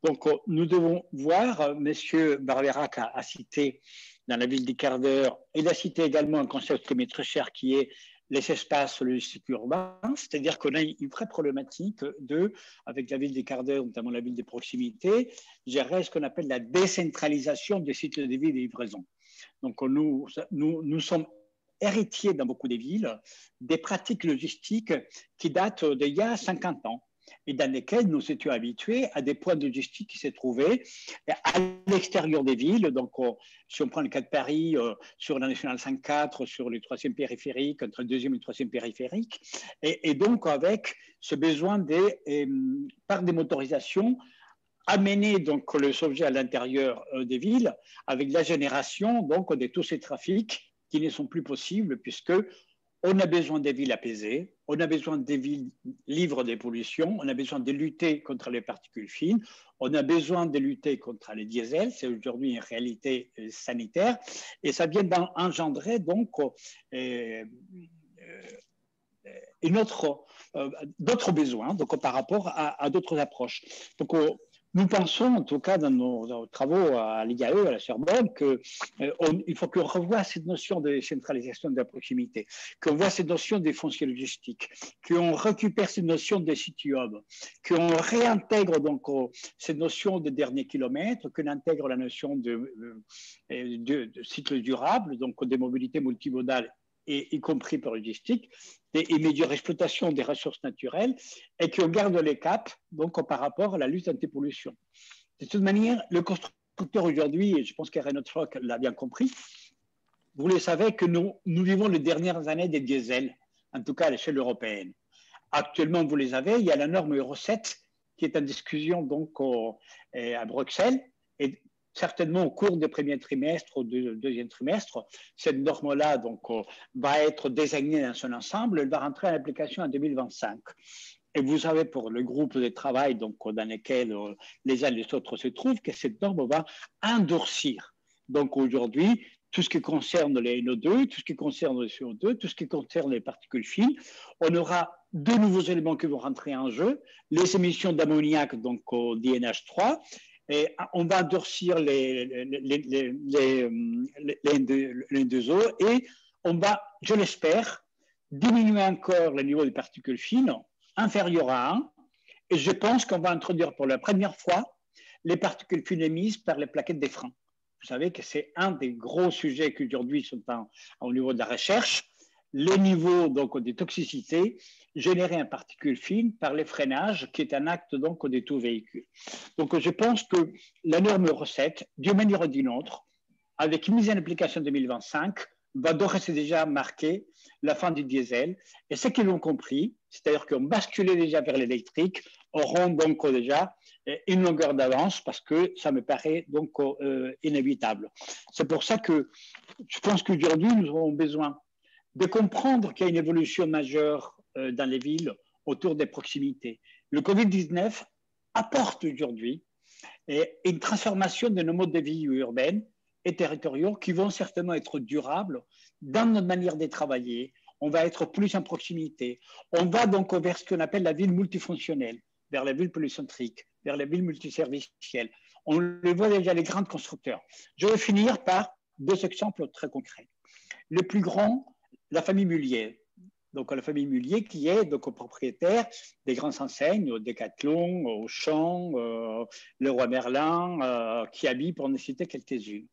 Donc, nous devons voir, M. Berberac a cité dans la ville des quarts d'heure, il a cité également un concept qui m'est très cher, qui est les espaces logistiques urbains, c'est-à-dire qu'on a une vraie problématique avec la ville des quarts d'heure, notamment la ville des proximités, gérer ce qu'on appelle la décentralisation des cycles de vie et des livraisons. Donc, nous sommes héritiers dans beaucoup de villes des pratiques logistiques qui datent d'il y a 50 ans et dans lesquelles nous étions habitués à des points de logistique qui se trouvaient à l'extérieur des villes. Donc, si on prend le cas de Paris, sur la Nationale 5-4, sur le 3e périphérique, entre le 2e et le 3e périphérique, et donc avec ce besoin par des motorisations, amener donc les objets à l'intérieur des villes avec la génération donc de tous ces trafics qui ne sont plus possibles puisque on a besoin des villes apaisées, on a besoin des villes libres des pollutions, on a besoin de lutter contre les particules fines, on a besoin de lutter contre les diesels, c'est aujourd'hui une réalité sanitaire, et ça vient d'engendrer donc d'autres besoins donc, par rapport à d'autres approches. Donc, nous pensons, en tout cas dans nos travaux à l'IAE, à la Sorbonne, qu'il faut qu'on revoie cette notion de centralisation de la proximité, qu'on voit cette notion des fonciers logistiques, qu'on récupère cette notion des sites hubs, qu'on réintègre donc cette notion de dernier kilomètre, qu'on intègre la notion de cycle durable, donc des mobilités multimodales, y compris pour logistique, et meilleure exploitation des ressources naturelles, et qu'on garde les caps donc, par rapport à la lutte anti-pollution. De toute manière, le constructeur aujourd'hui, et je pense que Renault Trucks l'a bien compris, vous le savez que nous vivons les dernières années des diesels, en tout cas à l'échelle européenne. Actuellement, vous les avez, il y a la norme Euro 7 qui est en discussion donc, à Bruxelles, et certainement au cours du premier trimestre ou du deuxième trimestre, cette norme-là donc, va être désignée dans son ensemble, elle va rentrer en application en 2025. Et vous savez, pour le groupe de travail donc, dans lequel les uns et les autres se trouvent, que cette norme va endurcir. Donc aujourd'hui, tout ce qui concerne les NO2, tout ce qui concerne le CO2, tout ce qui concerne les particules fines, on aura deux nouveaux éléments qui vont rentrer en jeu, les émissions d'ammoniac, donc au DNH3, et on va durcir les N2O et on va, je l'espère, diminuer encore le niveau des particules fines inférieur à 1. Et je pense qu'on va introduire pour la première fois les particules fines émises par les plaquettes des freins. Vous savez que c'est un des gros sujets qui aujourd'hui sont au niveau de la recherche. Les niveaux donc, de toxicité générés en particules fines par les freinages, qui est un acte donc, de tout véhicule. Donc je pense que la norme Euro 7, d'une manière ou d'une autre, avec mise en application 2025, va d'ores et déjà marquer la fin du diesel. Et ceux qui l'ont compris, c'est-à-dire qu'on basculait déjà vers l'électrique, auront donc déjà une longueur d'avance parce que ça me paraît donc inévitable. C'est pour ça que je pense qu'aujourd'hui, nous avons besoin de comprendre qu'il y a une évolution majeure dans les villes autour des proximités. Le Covid-19 apporte aujourd'hui une transformation de nos modes de vie urbaines et territoriaux qui vont certainement être durables dans notre manière de travailler. On va être plus en proximité. On va donc vers ce qu'on appelle la ville multifonctionnelle, vers la ville polycentrique, vers la ville multiservicielle. On le voit déjà, les grands constructeurs. Je vais finir par deux exemples très concrets. Le plus grand, la famille Mullier. Donc, la famille Mullier qui est donc propriétaire des grandes enseignes, Decathlon, Auchan, Leroy Merlin, Kiabi, pour ne citer quelques-unes.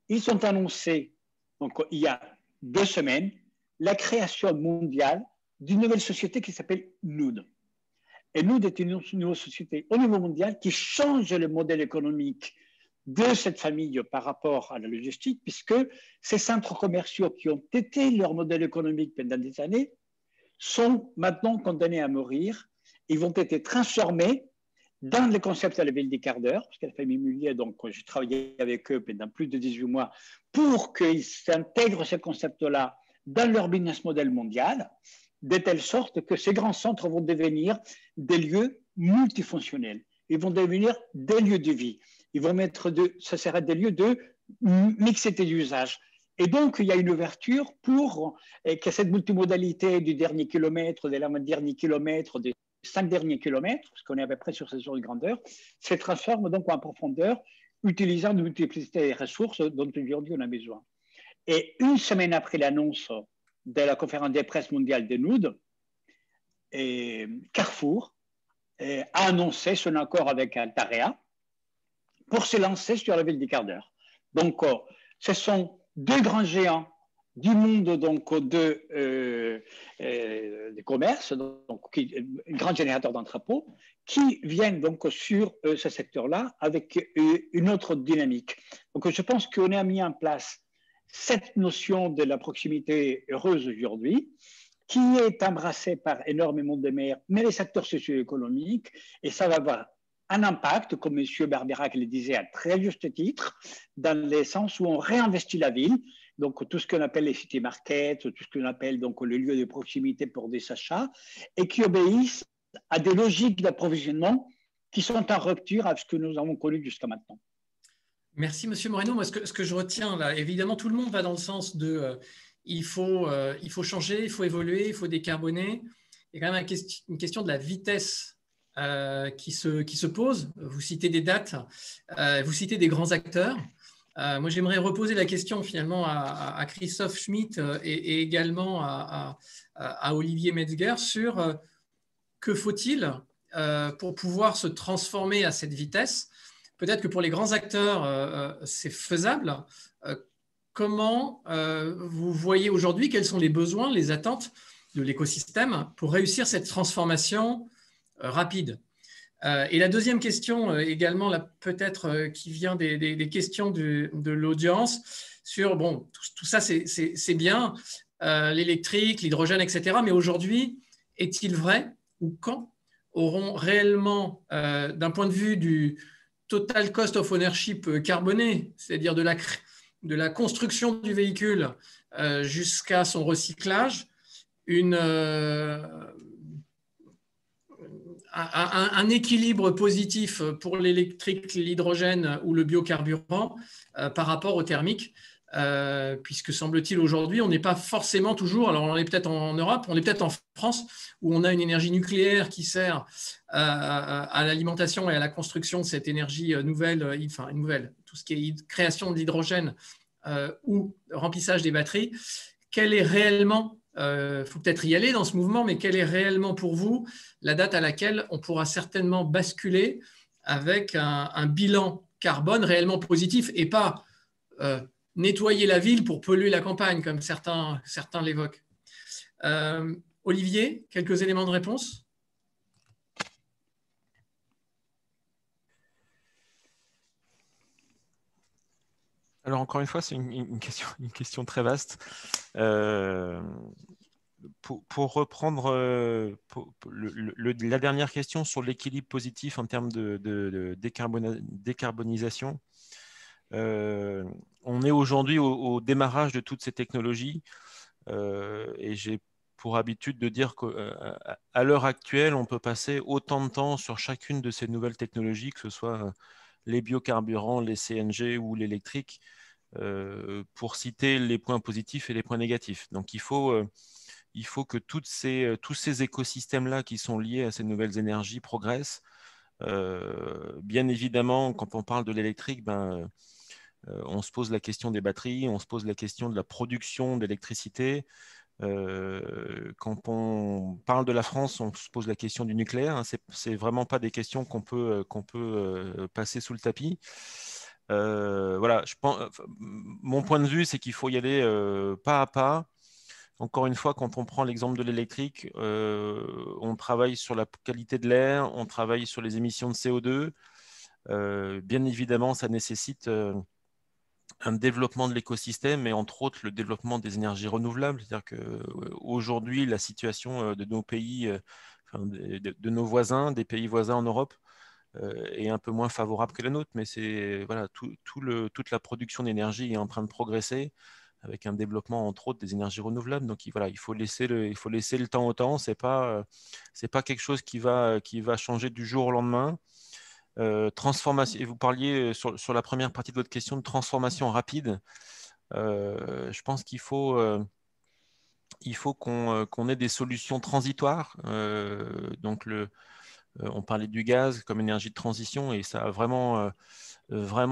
Ils ont annoncé, donc, il y a 2 semaines, la création mondiale d'une nouvelle société qui s'appelle Nood. Et Nood est une nouvelle société au niveau mondial qui change le modèle économique de cette famille par rapport à la logistique, puisque ces centres commerciaux qui ont été leur modèle économique pendant des années sont maintenant condamnés à mourir. Ils vont être transformés dans le concept de la ville des quarts d'heure, parce que la famille Mullier, donc j'ai travaillé avec eux pendant plus de 18 mois pour qu'ils s'intègrent ce concept-là dans leur business model mondial, de telle sorte que ces grands centres vont devenir des lieux multifonctionnels. Ils vont devenir des lieux de vie. Ils vont ça sera des lieux de mixité d'usage. Et donc, il y a une ouverture pour que cette multimodalité du dernier kilomètre, de l'avant-dernier kilomètre, des 5 derniers kilomètres, parce qu'on est à peu près sur ces ordres de grandeur, se transforme donc en profondeur, utilisant une multiplicité des ressources dont aujourd'hui on a besoin. Et une semaine après l'annonce de la conférence des presse mondiale de Nood, Carrefour a annoncé son accord avec Altarea pour se lancer sur la ville des quarts d'heure. Donc, ce sont 2 grands géants du monde donc, de commerce, donc, grands générateurs d'entrepôts, qui viennent donc sur ce secteur-là avec une autre dynamique. Donc, je pense qu'on a mis en place cette notion de la proximité heureuse aujourd'hui, qui est embrassée par énormément de maires, mais les secteurs socio-économiques, et ça va avoir un impact, comme M. Barbeyrac le disait à très juste titre, dans le sens où on réinvestit la ville, donc tout ce qu'on appelle les city markets, tout ce qu'on appelle donc le lieu de proximité pour des achats, et qui obéissent à des logiques d'approvisionnement qui sont en rupture avec ce que nous avons connu jusqu'à maintenant. Merci, Monsieur Moreno. Moi, ce que je retiens là, évidemment, tout le monde va dans le sens de il faut changer, il faut évoluer, il faut décarboner. Il y a quand même une question de la vitesse qui se pose. Vous citez des dates, vous citez des grands acteurs. Moi, j'aimerais reposer la question finalement à Christophe Schmitt et également à Olivier Metzger sur que faut-il pour pouvoir se transformer à cette vitesse. Peut-être que pour les grands acteurs, c'est faisable. Comment vous voyez aujourd'hui, quels sont les besoins, les attentes de l'écosystème pour réussir cette transformation rapide? Et la deuxième question également, peut-être qui vient des questions de l'audience sur, bon, tout ça c'est bien, l'électrique, l'hydrogène, etc. Mais aujourd'hui, est-il vrai ou quand auront réellement, d'un point de vue du total cost of ownership carboné, c'est-à-dire de la construction du véhicule jusqu'à son recyclage, un équilibre positif pour l'électrique, l'hydrogène ou le biocarburant par rapport au thermique, puisque semble-t-il aujourd'hui, on n'est pas forcément toujours, alors on est peut-être en Europe, on est peut-être en France, où on a une énergie nucléaire qui sert à l'alimentation et à la construction de cette énergie nouvelle, tout ce qui est création de l'hydrogène ou remplissage des batteries. Quelle est réellement, faut peut-être y aller dans ce mouvement, mais quelle est réellement pour vous la date à laquelle on pourra certainement basculer avec un bilan carbone réellement positif et pas nettoyer la ville pour polluer la campagne, comme certains l'évoquent. Olivier, quelques éléments de réponse? Alors, encore une fois, c'est une question très vaste. Pour reprendre la dernière question sur l'équilibre positif en termes de décarbonisation, on est aujourd'hui au démarrage de toutes ces technologies et j'ai pour habitude de dire qu'à l'heure actuelle, on peut passer autant de temps sur chacune de ces nouvelles technologies, que ce soit les biocarburants, les CNG ou l'électrique, pour citer les points positifs et les points négatifs. Donc, il faut que tous ces écosystèmes-là qui sont liés à ces nouvelles énergies progressent. Bien évidemment, quand on parle de l'électrique, on se pose la question des batteries, on se pose la question de la production d'électricité. Quand on parle de la France, on se pose la question du nucléaire. C'est vraiment pas des questions qu'on peut passer sous le tapis. Voilà, mon point de vue, c'est qu'il faut y aller pas à pas. Encore une fois, quand on prend l'exemple de l'électrique, on travaille sur la qualité de l'air, on travaille sur les émissions de CO2. Bien évidemment, ça nécessite un développement de l'écosystème et entre autres le développement des énergies renouvelables. C'est-à-dire qu'aujourd'hui, la situation de nos pays, de nos voisins, des pays voisins en Europe, est un peu moins favorable que la nôtre, mais voilà, toute la production d'énergie est en train de progresser avec un développement entre autres des énergies renouvelables. Donc voilà, il faut laisser le temps au temps. C'est pas quelque chose qui va changer du jour au lendemain. Transformation, et vous parliez sur la première partie de votre question de transformation rapide. Je pense qu'il faut qu'on ait des solutions transitoires. Donc on parlait du gaz comme énergie de transition et ça a vraiment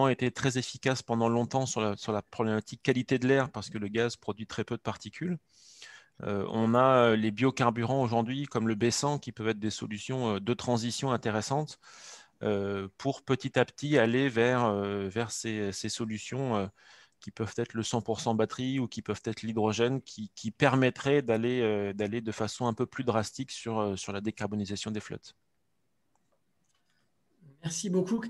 été très efficace pendant longtemps sur la problématique qualité de l'air parce que le gaz produit très peu de particules. On a les biocarburants aujourd'hui comme le B100 qui peuvent être des solutions de transition intéressantes pour petit à petit aller vers ces solutions qui peuvent être le 100% batterie ou qui peuvent être l'hydrogène qui permettraient d'aller de façon un peu plus drastique sur la décarbonisation des flottes. Merci beaucoup.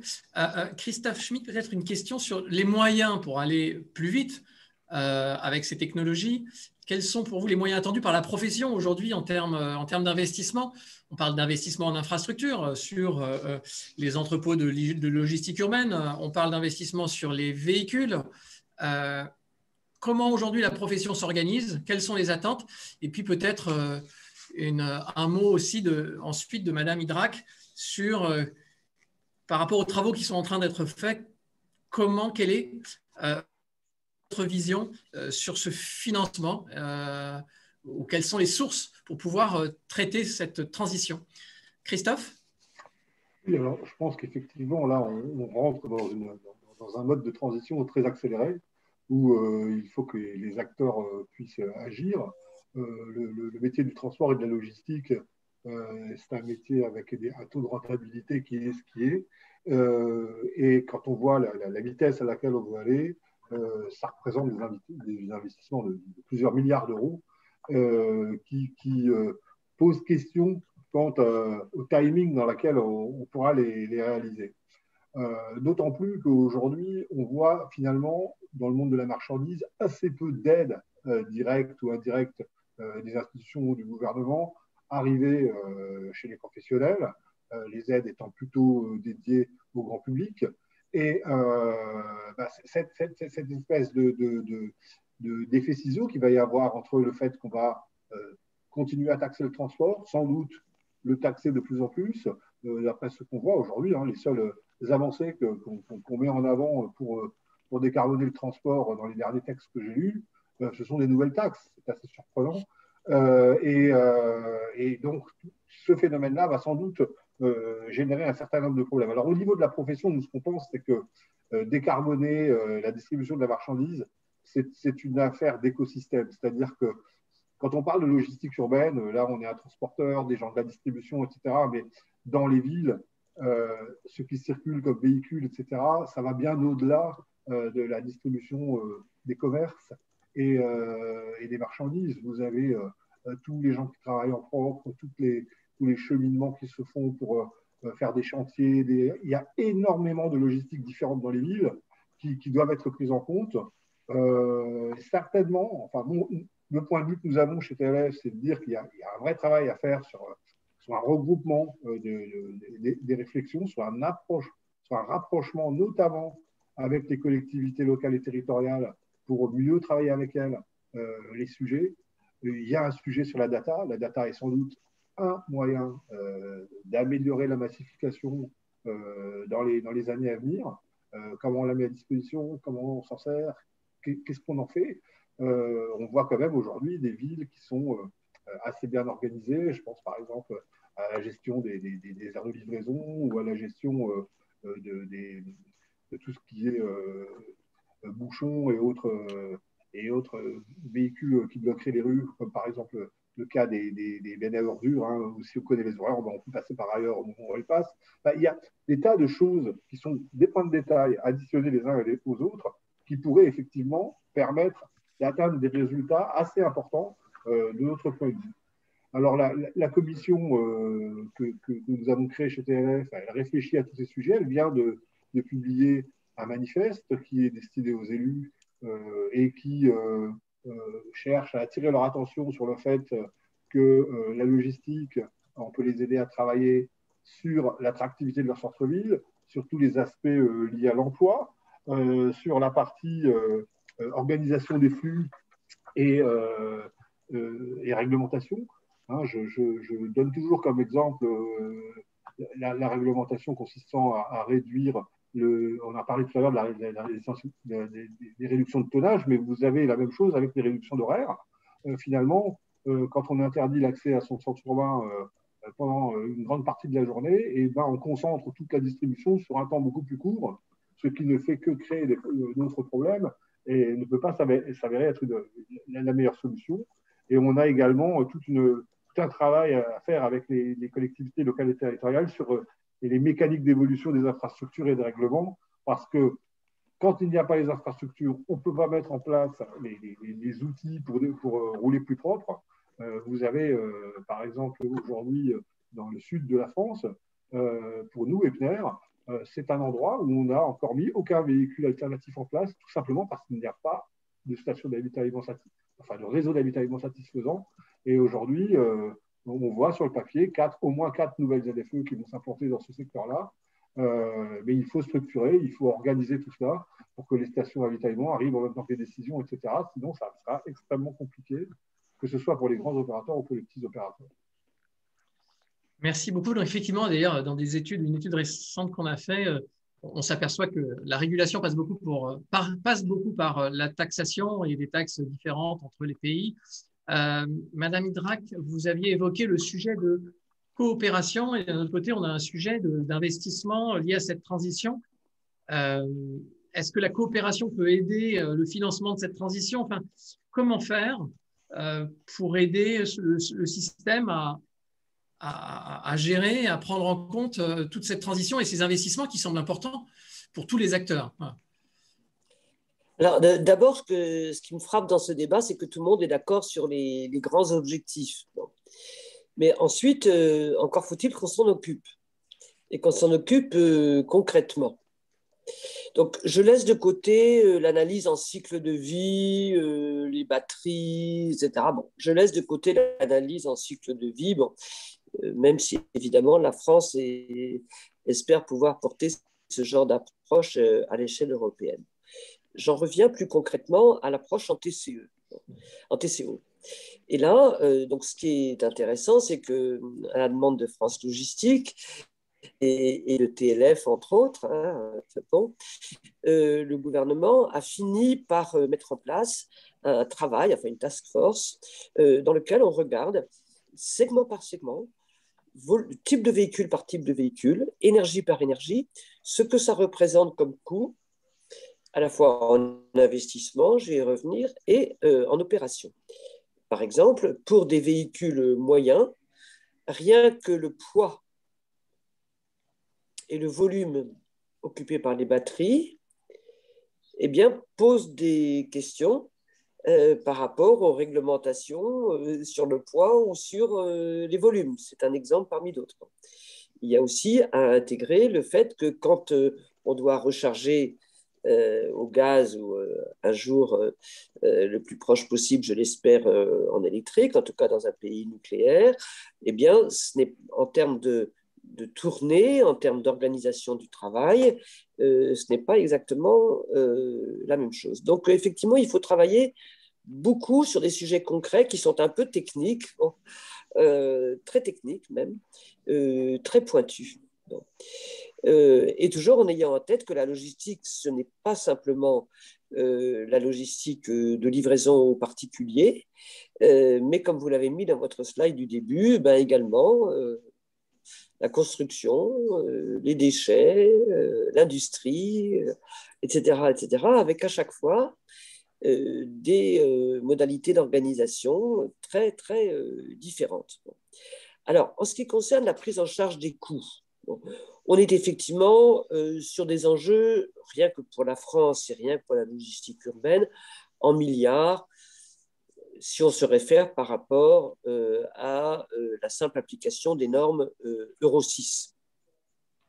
Christophe Schmitt, peut-être une question sur les moyens pour aller plus vite avec ces technologies. Quels sont pour vous les moyens attendus par la profession aujourd'hui en termes d'investissement? On parle d'investissement en infrastructure sur les entrepôts de logistique urbaine. On parle d'investissement sur les véhicules. Comment aujourd'hui la profession s'organise? Quelles sont les attentes? Et puis peut-être un mot aussi ensuite de Madame Idrac sur par rapport aux travaux qui sont en train d'être faits, quelle est vision sur ce financement ou quelles sont les sources pour pouvoir traiter cette transition? Christophe? Oui, alors je pense qu'effectivement, là, on rentre dans un mode de transition très accéléré où il faut que les acteurs puissent agir. Le métier du transport et de la logistique, c'est un métier avec un taux de rentabilité qui est ce qui est. Et quand on voit la vitesse à laquelle on veut aller, ça représente des investissements de plusieurs milliards d'euros qui posent question quant au timing dans lequel on pourra les réaliser. D'autant plus qu'aujourd'hui, on voit finalement, dans le monde de la marchandise, assez peu d'aides directes ou indirectes des institutions ou du gouvernement arriver chez les professionnels, les aides étant plutôt dédiées au grand public. Et cette espèce d'effet ciseau qu'il va y avoir entre le fait qu'on va continuer à taxer le transport, sans doute le taxer de plus en plus, d'après ce qu'on voit aujourd'hui, les seules avancées qu'on met en avant pour décarboner le transport dans les derniers textes que j'ai lus, ce sont des nouvelles taxes. C'est assez surprenant. Et donc, ce phénomène-là va sans doute générer un certain nombre de problèmes. Alors, au niveau de la profession, nous, ce qu'on pense, c'est que décarboner la distribution de la marchandise, c'est une affaire d'écosystème. C'est-à-dire que quand on parle de logistique urbaine, là, on est un transporteur, des gens de la distribution, etc. Mais dans les villes, ce qui circule comme véhicules, etc., ça va bien au-delà de la distribution des commerces et des marchandises. Vous avez tous les gens qui travaillent en propre, tous les cheminements qui se font pour faire des chantiers. Il y a énormément de logistiques différentes dans les villes qui doivent être prises en compte. Certainement, enfin, le point de vue que nous avons chez TLF, c'est de dire qu'il y a un vrai travail à faire sur un regroupement des réflexions, sur un rapprochement notamment avec les collectivités locales et territoriales pour mieux travailler avec elles les sujets. Il y a un sujet sur la data. La data est sans doute un moyen d'améliorer la massification dans les années à venir. Comment on la met à disposition, comment on s'en sert, qu'est-ce qu'on en fait. On voit quand même aujourd'hui des villes qui sont assez bien organisées. Je pense par exemple à la gestion des aires de livraison ou à la gestion de tout ce qui est bouchons et autres véhicules qui bloqueraient les rues, comme par exemple le cas des bennes à ordures, où si on connaît les horaires, on peut passer par ailleurs au moment où on les passe. Il y a des tas de choses qui sont des points de détail additionnés les uns aux autres qui pourraient effectivement permettre d'atteindre des résultats assez importants de notre point de vue. Alors, la commission que nous avons créée chez TLF, elle réfléchit à tous ces sujets. Elle vient de publier un manifeste qui est destiné aux élus et qui cherche à attirer leur attention sur le fait que la logistique, on peut les aider à travailler sur l'attractivité de leur centre-ville, sur tous les aspects liés à l'emploi, sur la partie organisation des flux et réglementation. Je donne toujours comme exemple la réglementation consistant à réduire on a parlé tout à l'heure des réductions de tonnage, mais vous avez la même chose avec les réductions d'horaire. Finalement, quand on interdit l'accès à son centre urbain pendant une grande partie de la journée, et on concentre toute la distribution sur un temps beaucoup plus court, ce qui ne fait que créer d'autres problèmes et ne peut pas s'avérer être la meilleure solution. Et on a également tout un travail à faire avec les collectivités locales et territoriales sur les mécaniques d'évolution des infrastructures et des règlements, parce que quand il n'y a pas les infrastructures, on ne peut pas mettre en place les outils pour rouler plus propre. Vous avez, par exemple, aujourd'hui, dans le sud de la France, pour nous, Epner, c'est un endroit où on n'a encore mis aucun véhicule alternatif en place, tout simplement parce qu'il n'y a pas de station d'avitaillement de réseau d'avitaillement satisfaisant. Et aujourd'hui, on voit sur le papier au moins 4 nouvelles ZFE qui vont s'implanter dans ce secteur-là. Mais il faut structurer, il faut organiser tout cela pour que les stations d'avitaillement arrivent en même temps que les décisions, etc. Sinon, ça sera extrêmement compliqué, que ce soit pour les grands opérateurs ou pour les petits opérateurs. Merci beaucoup. Donc, effectivement, d'ailleurs, dans une étude récente qu'on a fait, on s'aperçoit que la régulation passe beaucoup par la taxation et des taxes différentes entre les pays. Madame Idrac, vous aviez évoqué le sujet de coopération et d'un autre côté, on a un sujet d'investissement lié à cette transition. Est-ce que la coopération peut aider le financement de cette transition? Enfin, comment faire pour aider le système à gérer, à prendre en compte toute cette transition et ces investissements qui semblent importants pour tous les acteurs? Voilà. Alors, d'abord, ce qui me frappe dans ce débat, c'est que tout le monde est d'accord sur les grands objectifs. Bon. Mais ensuite, encore faut-il qu'on s'en occupe, et qu'on s'en occupe concrètement. Donc, je laisse de côté l'analyse en cycle de vie, les batteries, etc. Bon, je laisse de côté l'analyse en cycle de vie, bon, même si, évidemment, la France espère pouvoir porter ce genre d'approche à l'échelle européenne. J'en reviens plus concrètement à l'approche en TCE, en TCO. Et là, donc, ce qui est intéressant, c'est que, à la demande de France Logistique et de TLF, entre autres, bon, le gouvernement a fini par mettre en place un travail, enfin une task force, dans lequel on regarde segment par segment, type de véhicule par type de véhicule, énergie par énergie, ce que ça représente comme coût, à la fois en investissement, je vais y revenir, et en opération. Par exemple, pour des véhicules moyens, rien que le poids et le volume occupés par les batteries, eh bien, pose des questions par rapport aux réglementations sur le poids ou sur les volumes. C'est un exemple parmi d'autres. Il y a aussi à intégrer le fait que quand on doit recharger au gaz ou un jour le plus proche possible, je l'espère, en électrique, en tout cas dans un pays nucléaire, eh bien, ce n'est, en termes de tournée, en termes d'organisation du travail, ce n'est pas exactement la même chose. Donc, effectivement, il faut travailler beaucoup sur des sujets concrets qui sont un peu techniques, bon, très techniques même, très pointus. Bon. Et toujours en ayant en tête que la logistique, ce n'est pas simplement la logistique de livraison aux particuliers, mais comme vous l'avez mis dans votre slide du début, ben également la construction, les déchets, l'industrie, etc., etc., avec à chaque fois des modalités d'organisation très, très différentes. Alors, en ce qui concerne la prise en charge des coûts, bon, on est effectivement sur des enjeux, rien que pour la France et rien que pour la logistique urbaine, en milliards, si on se réfère par rapport à la simple application des normes Euro 6.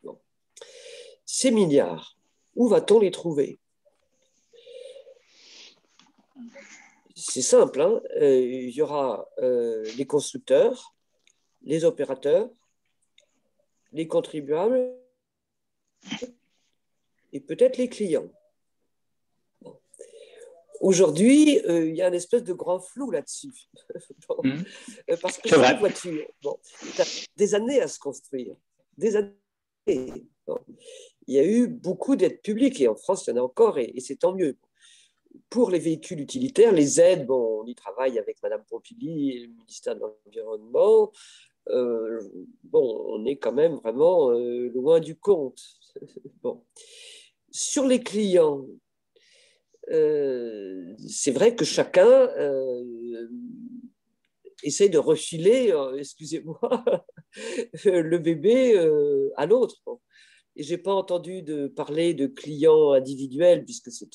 Bon. Ces milliards, où va-t-on les trouver? C'est simple, hein, il y aura les constructeurs, les opérateurs, les contribuables et peut-être les clients. Bon. Aujourd'hui, il y a une espèce de grand flou là-dessus. Bon. Parce que ces voitures, bon, ça a des années à se construire, des années. Bon. Il y a eu beaucoup d'aides publiques et en France, il y en a encore et c'est tant mieux. Pour les véhicules utilitaires, les aides, bon, on y travaille avec Mme Pompili et le ministère de l'Environnement. Bon, on est quand même vraiment loin du compte. Bon. Sur les clients, c'est vrai que chacun essaie de refiler, excusez-moi, le bébé à l'autre. Bon. Et je n'ai pas entendu parler de clients individuels, puisque c'est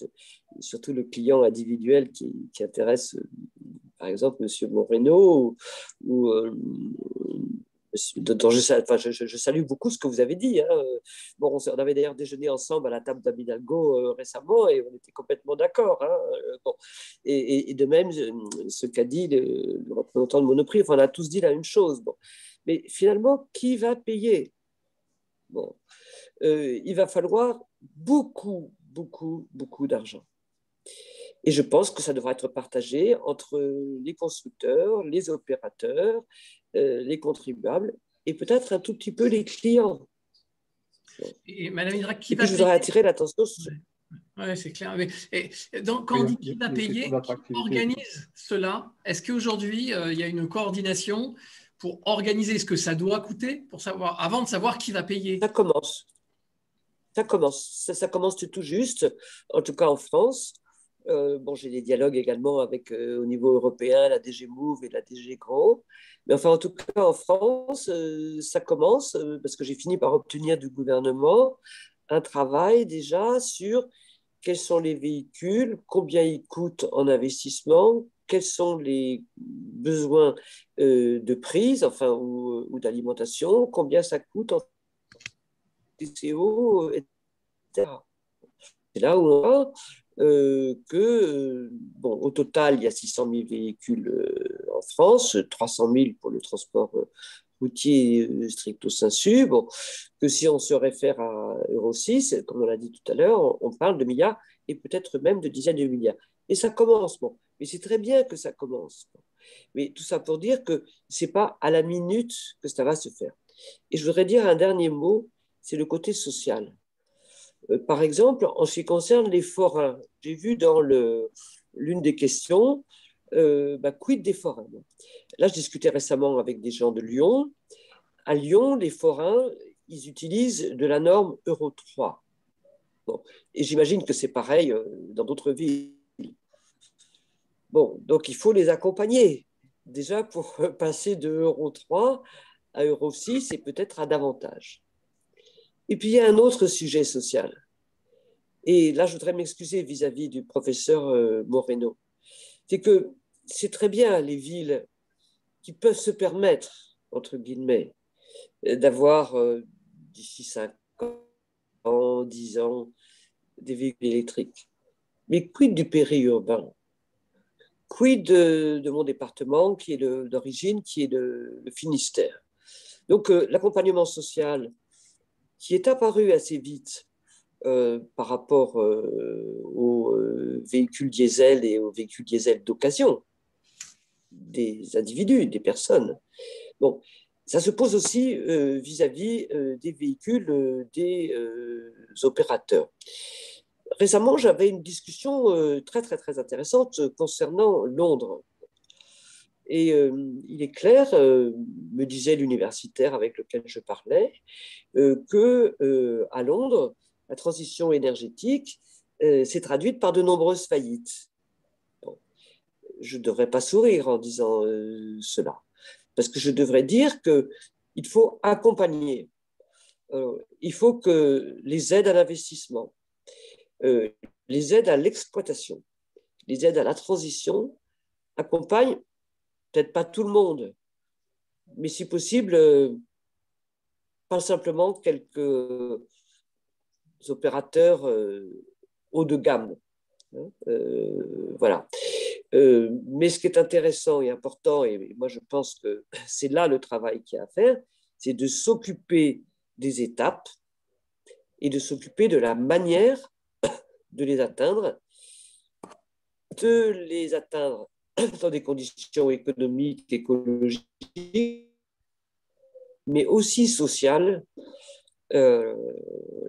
surtout le client individuel qui intéresse, par exemple, M. Moreno, dont je salue beaucoup ce que vous avez dit. Hein. Bon, on avait d'ailleurs déjeuné ensemble à la table d'Abidalgo récemment et on était complètement d'accord. Hein. Bon. Et de même, ce qu'a dit le représentant de Monoprix, enfin, on a tous dit la même chose. Bon. Mais finalement, qui va payer? Bon. Il va falloir beaucoup, beaucoup, beaucoup d'argent. Et je pense que ça devra être partagé entre les constructeurs, les opérateurs, les contribuables et peut-être un tout petit peu les clients. Et Madame Hydra, qui Et va puis, je voudrais payer? attirer l'attention sur… Oui, c'est clair. Donc, quand on dit qui va payer, qui organise cela? Est-ce qu'aujourd'hui, il y a une coordination pour organiser ce que ça doit coûter, pour savoir, avant de savoir qui va payer? Ça commence. Ça commence tout juste, en tout cas en France. Bon, j'ai des dialogues également avec, au niveau européen, la DG Move et la DG Grand. Mais enfin, en tout cas, en France, ça commence parce que j'ai fini par obtenir du gouvernement un travail déjà sur quels sont les véhicules, combien ils coûtent en investissement, quels sont les besoins de prise, enfin, ou d'alimentation, combien ça coûte en TCO, etc. C'est là où on voit bon, au total, il y a 600 000 véhicules en France, 300 000 pour le transport routier stricto sensu. Bon, que si on se réfère à Euro 6, comme on l'a dit tout à l'heure, on parle de milliards et peut-être même de dizaines de milliards. Et ça commence, bon. Mais c'est très bien que ça commence. Mais tout ça pour dire que ce n'est pas à la minute que ça va se faire. Et je voudrais dire un dernier mot, c'est le côté social. Par exemple, en ce qui concerne les forains, j'ai vu dans l'une des questions, quid des forains? Là, je discutais récemment avec des gens de Lyon. À Lyon, les forains, ils utilisent de la norme Euro 3. Bon. Et j'imagine que c'est pareil dans d'autres villes. Bon, donc il faut les accompagner. Déjà, pour passer de Euro 3 à Euro 6 et peut-être à davantage. Et puis, il y a un autre sujet social. Et là, je voudrais m'excuser vis-à-vis du professeur Moreno. C'est que c'est très bien les villes qui peuvent se permettre, entre guillemets, d'avoir d'ici 5 ans, 10 ans, des véhicules électriques. Mais quid du périurbain? Quid de mon département, qui est d'origine, qui est le Finistère? Donc, l'accompagnement social qui est apparu assez vite par rapport aux véhicules diesel et aux véhicules diesel d'occasion des individus, des personnes. Bon, ça se pose aussi vis-à-vis des véhicules des opérateurs. Récemment, j'avais une discussion très, très, très intéressante concernant Londres. Et il est clair, me disait l'universitaire avec lequel je parlais, qu'à Londres, la transition énergétique s'est traduite par de nombreuses faillites. Bon, je ne devrais pas sourire en disant cela, parce que je devrais dire qu'il faut accompagner. Il faut que les aides à l'investissement, les aides à l'exploitation, les aides à la transition accompagnent peut-être pas tout le monde, mais si possible, pas simplement quelques opérateurs haut de gamme. Voilà. Mais ce qui est intéressant et important, et moi je pense que c'est là le travail qu'il y a à faire, c'est de s'occuper des étapes et de s'occuper de la manière de les atteindre dans des conditions économiques, écologiques, mais aussi sociales,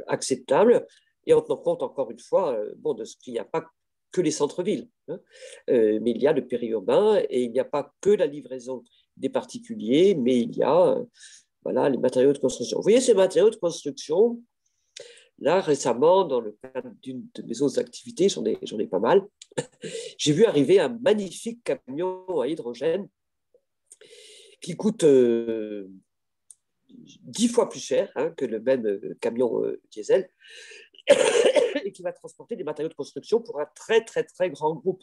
acceptables, et en tenant compte, encore une fois, bon, de ce qu'il n'y a pas que les centres-villes, hein, mais il y a le périurbain, et il n'y a pas que la livraison des particuliers, mais il y a voilà, les matériaux de construction. Vous voyez, ces matériaux de construction, là, récemment, dans le cadre d'une de mes autres activités, j'en ai pas mal, j'ai vu arriver un magnifique camion à hydrogène qui coûte 10 fois plus cher que le même camion diesel et qui va transporter des matériaux de construction pour un très, très, très grand groupe.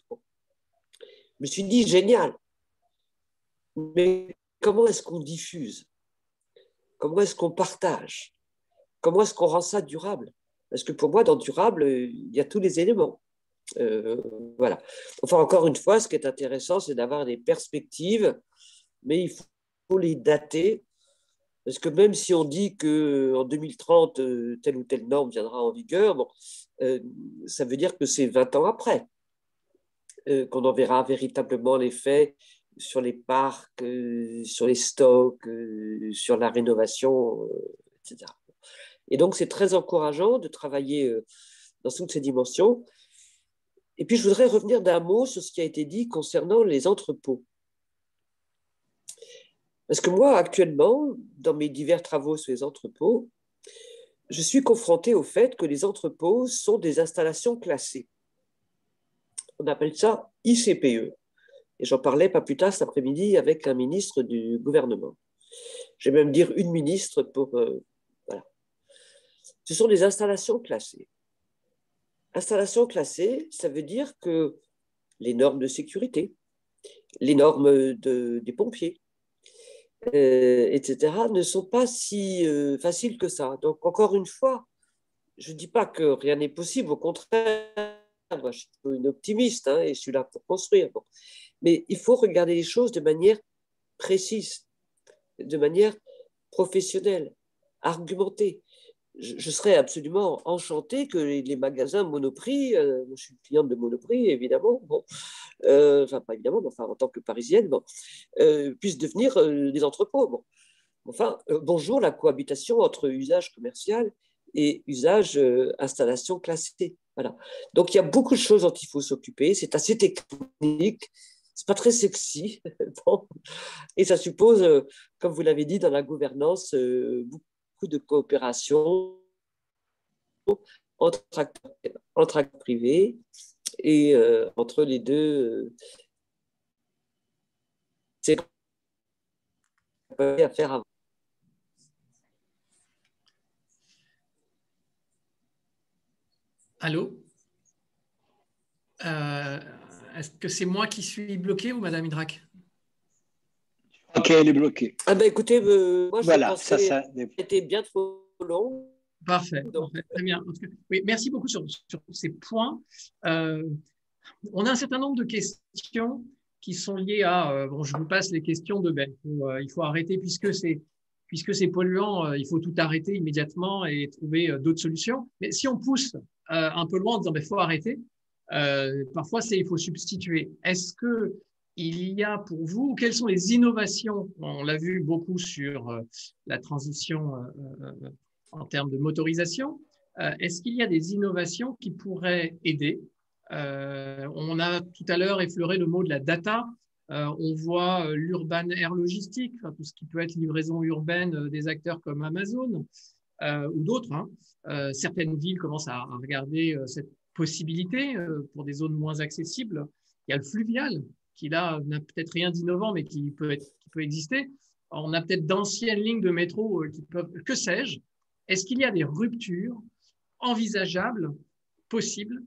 Je me suis dit, génial, mais comment est-ce qu'on diffuse? Comment est-ce qu'on partage? Comment est-ce qu'on rend ça durable? Parce que pour moi, dans durable, il y a tous les éléments. Voilà. Enfin, encore une fois, ce qui est intéressant, c'est d'avoir des perspectives, mais il faut les dater, parce que même si on dit qu'en 2030, telle ou telle norme viendra en vigueur, bon, ça veut dire que c'est 20 ans après qu'on en verra véritablement l'effet sur les parcs, sur les stocks, sur la rénovation, etc. Et donc, c'est très encourageant de travailler dans toutes ces dimensions. Et puis, je voudrais revenir d'un mot sur ce qui a été dit concernant les entrepôts. Parce que moi, actuellement, dans mes divers travaux sur les entrepôts, je suis confronté au fait que les entrepôts sont des installations classées. On appelle ça ICPE. Et j'en parlais pas plus tard cet après-midi avec un ministre du gouvernement. Je vais même dire une ministre pour... voilà. Ce sont des installations classées. Installations classées, ça veut dire que les normes de sécurité, les normes des pompiers, etc., ne sont pas si faciles que ça. Donc, encore une fois, je ne dis pas que rien n'est possible, au contraire, moi, je suis une optimiste hein, et je suis là pour construire. Bon. Mais il faut regarder les choses de manière précise, de manière professionnelle, argumentée. Je serais absolument enchanté que les magasins Monoprix, je suis cliente de Monoprix évidemment, bon, enfin pas évidemment, mais enfin en tant que parisienne, bon, puissent devenir des entrepôts. Bon. Enfin, bonjour la cohabitation entre usage commercial et usage installation classée. Voilà. Donc il y a beaucoup de choses dont il faut s'occuper. C'est assez technique, c'est pas très sexy, bon. Et ça suppose, comme vous l'avez dit, dans la gouvernance, beaucoup de coopération entre acteurs privés et entre les deux. C'est à faire avant. Allô? Est-ce que c'est moi qui suis bloqué ou Madame Idrac? Ok, elle est bloquée. Ah ben écoutez, moi voilà, je pensais que c'était bien trop long. Parfait, parfait, très bien. Oui, merci beaucoup sur ces points. On a un certain nombre de questions qui sont liées à... bon, je vous passe les questions de Ben. Il faut arrêter, puisque c'est polluant, il faut tout arrêter immédiatement et trouver d'autres solutions. Mais si on pousse un peu loin en disant il faut arrêter, parfois il faut substituer. Est-ce que il y a pour vous, quelles sont les innovations? On l'a vu beaucoup sur la transition en termes de motorisation. Est-ce qu'il y a des innovations qui pourraient aider? On a tout à l'heure effleuré le mot de la data. On voit l'urban air logistique, enfin, tout ce qui peut être livraison urbaine des acteurs comme Amazon ou d'autres. Hein. Certaines villes commencent à regarder cette possibilité pour des zones moins accessibles. Il y a le fluvial, qui là n'a peut-être rien d'innovant, mais qui peut exister. On a peut-être d'anciennes lignes de métro qui peuvent, que sais-je. Est-ce qu'il y a des ruptures envisageables, possibles,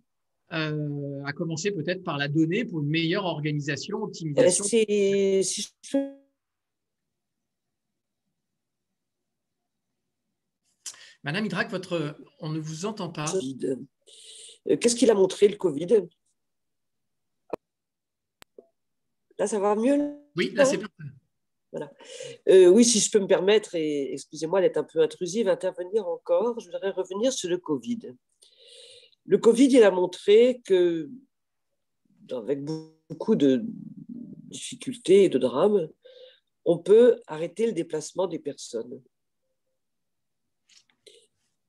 à commencer peut-être par la donnée pour une meilleure organisation, optimisation? Si je... Madame Idrac, on ne vous entend pas. Qu'est-ce qu'il a montré, le Covid? Là, ça va mieux? Oui, là, c'est parfait. Voilà. Oui, si je peux me permettre, et excusez-moi d'être un peu intrusive, intervenir encore, je voudrais revenir sur le Covid. Le Covid, il a montré que, avec beaucoup de difficultés et de drames, on peut arrêter le déplacement des personnes.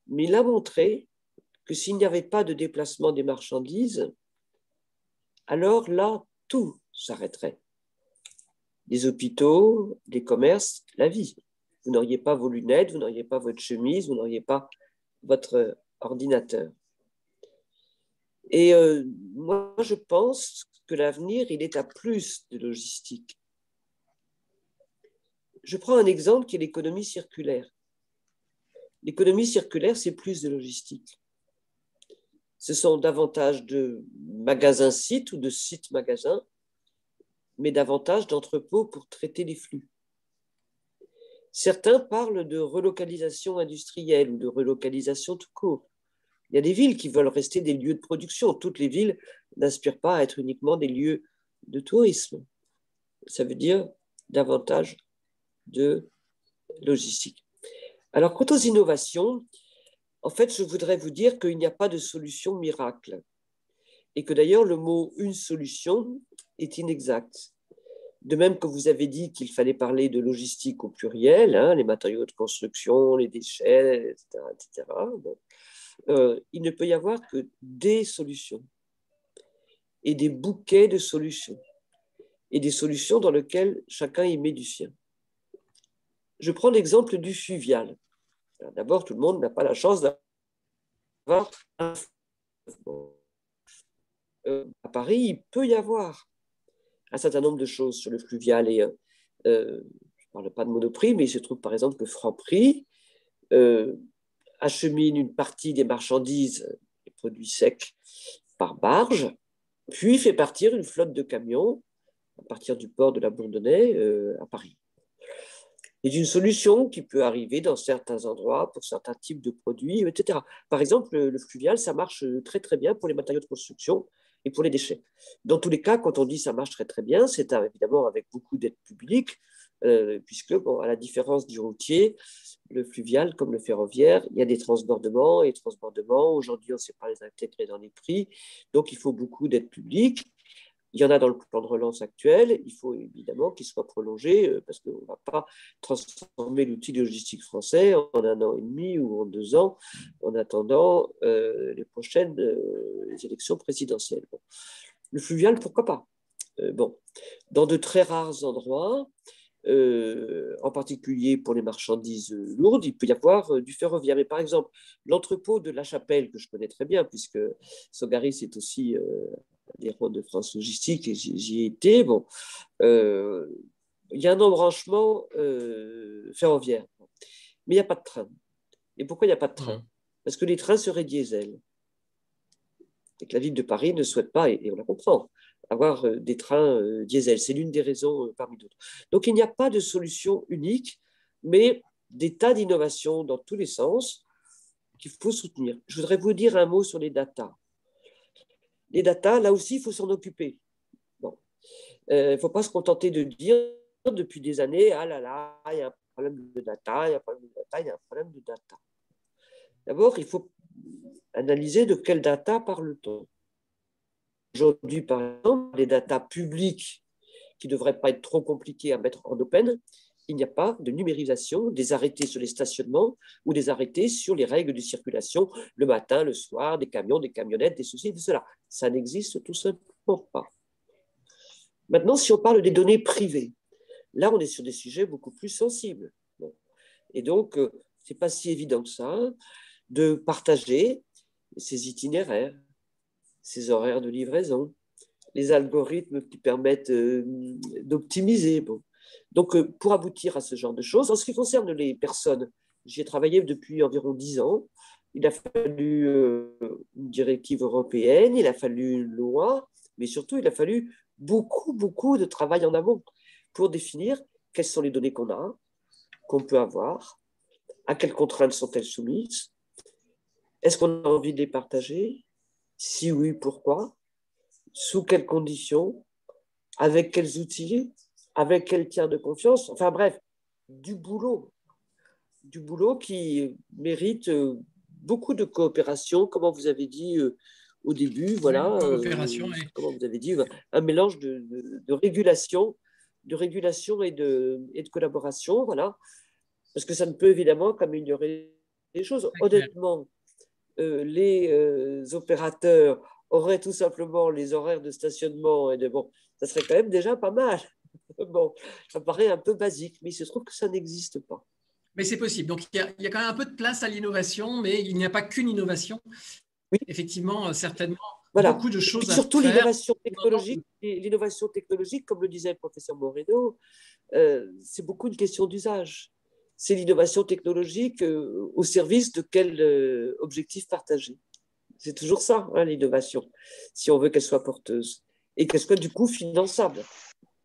Mais il a montré que s'il n'y avait pas de déplacement des marchandises, alors là, tout s'arrêterait. Les hôpitaux, les commerces, la vie. Vous n'auriez pas vos lunettes, vous n'auriez pas votre chemise, vous n'auriez pas votre ordinateur. Et moi, je pense que l'avenir, il est à plus de logistique. Je prends un exemple qui est l'économie circulaire. L'économie circulaire, c'est plus de logistique. Ce sont davantage de magasins-sites ou de sites-magasins, mais davantage d'entrepôts pour traiter les flux. Certains parlent de relocalisation industrielle ou de relocalisation tout court. Il y a des villes qui veulent rester des lieux de production. Toutes les villes n'aspirent pas à être uniquement des lieux de tourisme. Ça veut dire davantage de logistique. Alors, quant aux innovations, en fait, je voudrais vous dire qu'il n'y a pas de solution miracle et que d'ailleurs, le mot « une solution » est inexact. De même que vous avez dit qu'il fallait parler de logistique au pluriel, hein, les matériaux de construction, les déchets, etc. etc. Bon. Il ne peut y avoir que des solutions et des bouquets de solutions et des solutions dans lesquelles chacun y met du sien. Je prends l'exemple du fluvial. D'abord, tout le monde n'a pas la chance d'avoir un à Paris, il peut y avoir un certain nombre de choses sur le fluvial. Et je ne parle pas de Monoprix, mais il se trouve par exemple que Franprix achemine une partie des marchandises, des produits secs, par barge, puis fait partir une flotte de camions à partir du port de la Bourdonnais à Paris. C'est une solution qui peut arriver dans certains endroits pour certains types de produits, etc. Par exemple, le fluvial, ça marche très très bien pour les matériaux de construction et pour les déchets. Dans tous les cas, quand on dit ça marche très très bien, c'est évidemment avec beaucoup d'aide publique, puisque, bon, à la différence du routier, le fluvial comme le ferroviaire, il y a des transbordements, et les transbordements, aujourd'hui, on ne sait pas les intégrer dans les prix, donc il faut beaucoup d'aide publique. Il y en a dans le plan de relance actuel. Il faut évidemment qu'il soit prolongé parce qu'on ne va pas transformer l'outil logistique français en 1 an et demi ou en 2 ans en attendant les prochaines élections présidentielles. Bon. Le fluvial, pourquoi pas? Bon. Dans de très rares endroits, en particulier pour les marchandises lourdes, il peut y avoir du ferroviaire. Mais par exemple, l'entrepôt de La Chapelle, que je connais très bien, puisque Sogaris est aussi adhérent de France Logistique et j'y ai été. Bon, il y a un embranchement ferroviaire, mais il n'y a pas de train. Et pourquoi il n'y a pas de train? Parce que les trains seraient diesel. Et que la ville de Paris ne souhaite pas, et on la comprend, avoir des trains diesel. C'est l'une des raisons parmi d'autres. Donc, il n'y a pas de solution unique, mais des tas d'innovations dans tous les sens qu'il faut soutenir. Je voudrais vous dire un mot sur les data. Les data, là aussi, il faut s'en occuper. Bon. Il ne faut pas se contenter de dire depuis des années, ah là là, il y a un problème de data, il y a un problème de data, il y a un problème de data. D'abord, il faut analyser de quelle data parle-t-on. Aujourd'hui, par exemple, les data publiques qui ne devraient pas être trop compliquées à mettre en open, il n'y a pas de numérisation des arrêtés sur les stationnements ou des arrêtés sur les règles de circulation le matin, le soir, des camions, des camionnettes, des ceci, de cela. Ça n'existe tout simplement pas. Maintenant, si on parle des données privées, là, on est sur des sujets beaucoup plus sensibles. Bon. Et donc, ce n'est pas si évident que ça de partager ces itinéraires, ces horaires de livraison, les algorithmes qui permettent d'optimiser. Bon. Donc, pour aboutir à ce genre de choses, en ce qui concerne les personnes, j'y ai travaillé depuis environ 10 ans. Il a fallu une directive européenne, il a fallu une loi, mais surtout, il a fallu beaucoup de travail en amont pour définir quelles sont les données qu'on a, qu'on peut avoir, à quelles contraintes sont-elles soumises, est-ce qu'on a envie de les partager, si oui, pourquoi, sous quelles conditions, avec quels outils, avec quel tiers de confiance, enfin bref, du boulot qui mérite beaucoup de coopération, comment vous avez dit au début, voilà, comment vous avez dit, un mélange de régulation et de collaboration, voilà, parce que ça ne peut évidemment qu'améliorer les choses. Honnêtement, les opérateurs auraient tout simplement les horaires de stationnement et bon, ça serait quand même déjà pas mal. Bon, ça paraît un peu basique, mais il se trouve que ça n'existe pas. Mais c'est possible. Donc, il y a quand même un peu de place à l'innovation, mais il n'y a pas qu'une innovation. Oui. Effectivement, certainement, voilà. Beaucoup de choses à surtout faire. L'innovation technologique, comme le disait le professeur Moreno, c'est beaucoup une question d'usage. C'est l'innovation technologique au service de quel objectif partagé. C'est toujours ça, hein, l'innovation, si on veut qu'elle soit porteuse et qu'elle soit du coup finançable.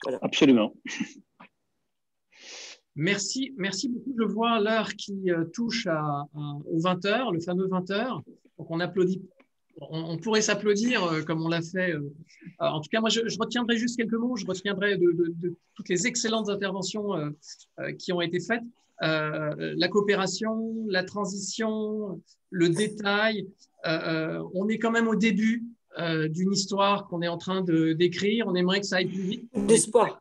Voilà. Absolument. Merci beaucoup. Je vois l'heure qui touche aux 20h, le fameux 20h. Donc, on applaudit. On pourrait s'applaudir comme on l'a fait. En tout cas, moi, je retiendrai juste quelques mots. Je retiendrai de toutes les excellentes interventions qui ont été faites. La coopération, la transition, le détail. On est quand même au début d'une histoire qu'on est en train d'écrire. On aimerait que ça aille plus vite. D'espoir.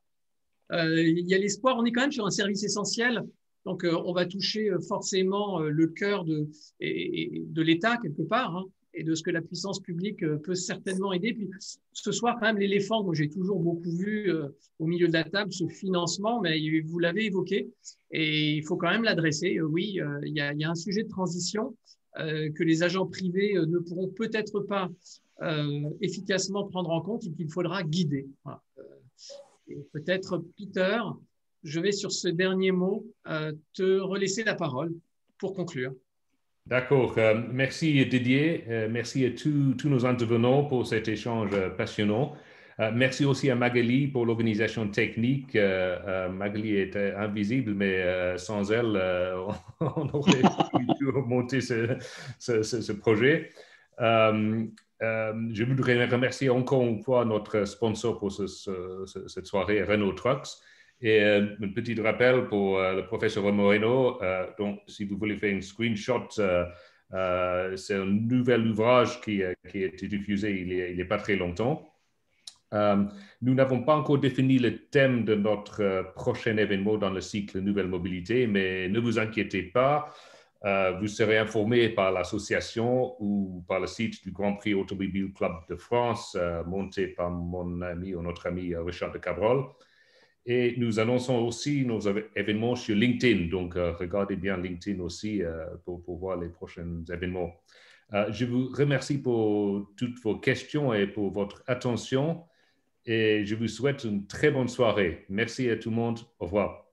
il y a l'espoir. On est quand même sur un service essentiel. Donc, on va toucher forcément le cœur de l'État, quelque part, hein, et de ce que la puissance publique peut certainement aider. Puis, ce soir, quand même, l'éléphant, que j'ai toujours beaucoup vu au milieu de la table, ce financement, mais vous l'avez évoqué, et il faut quand même l'adresser. Oui, il y a un sujet de transition que les agents privés ne pourront peut-être pas efficacement prendre en compte et qu'il faudra guider. Voilà. Et peut-être, Peter, je vais sur ce dernier mot te relaisser la parole pour conclure. D'accord. Merci Didier. Merci à tous nos intervenants pour cet échange passionnant. Merci aussi à Magali pour l'organisation technique. Magali est invisible, mais sans elle, on aurait pu monter ce projet. Je voudrais remercier encore une fois notre sponsor pour cette soirée, Renault Trucks. Et un petit rappel pour le professeur Moreno, donc si vous voulez faire une screenshot, c'est un nouvel ouvrage qui a été diffusé il n'y a pas très longtemps. Nous n'avons pas encore défini le thème de notre prochain événement dans le cycle Nouvelle Mobilité, mais ne vous inquiétez pas, vous serez informé par l'association ou par le site du Grand Prix Automobile Club de France, monté par notre ami Richard de Cabrol. Et nous annonçons aussi nos événements sur LinkedIn. Donc, regardez bien LinkedIn aussi pour voir les prochains événements. Je vous remercie pour toutes vos questions et pour votre attention. Et je vous souhaite une très bonne soirée. Merci à tout le monde. Au revoir.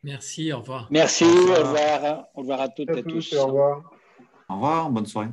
Merci, au revoir. Merci, au revoir. Au revoir à toutes et à tous. Au revoir. Au revoir, bonne soirée.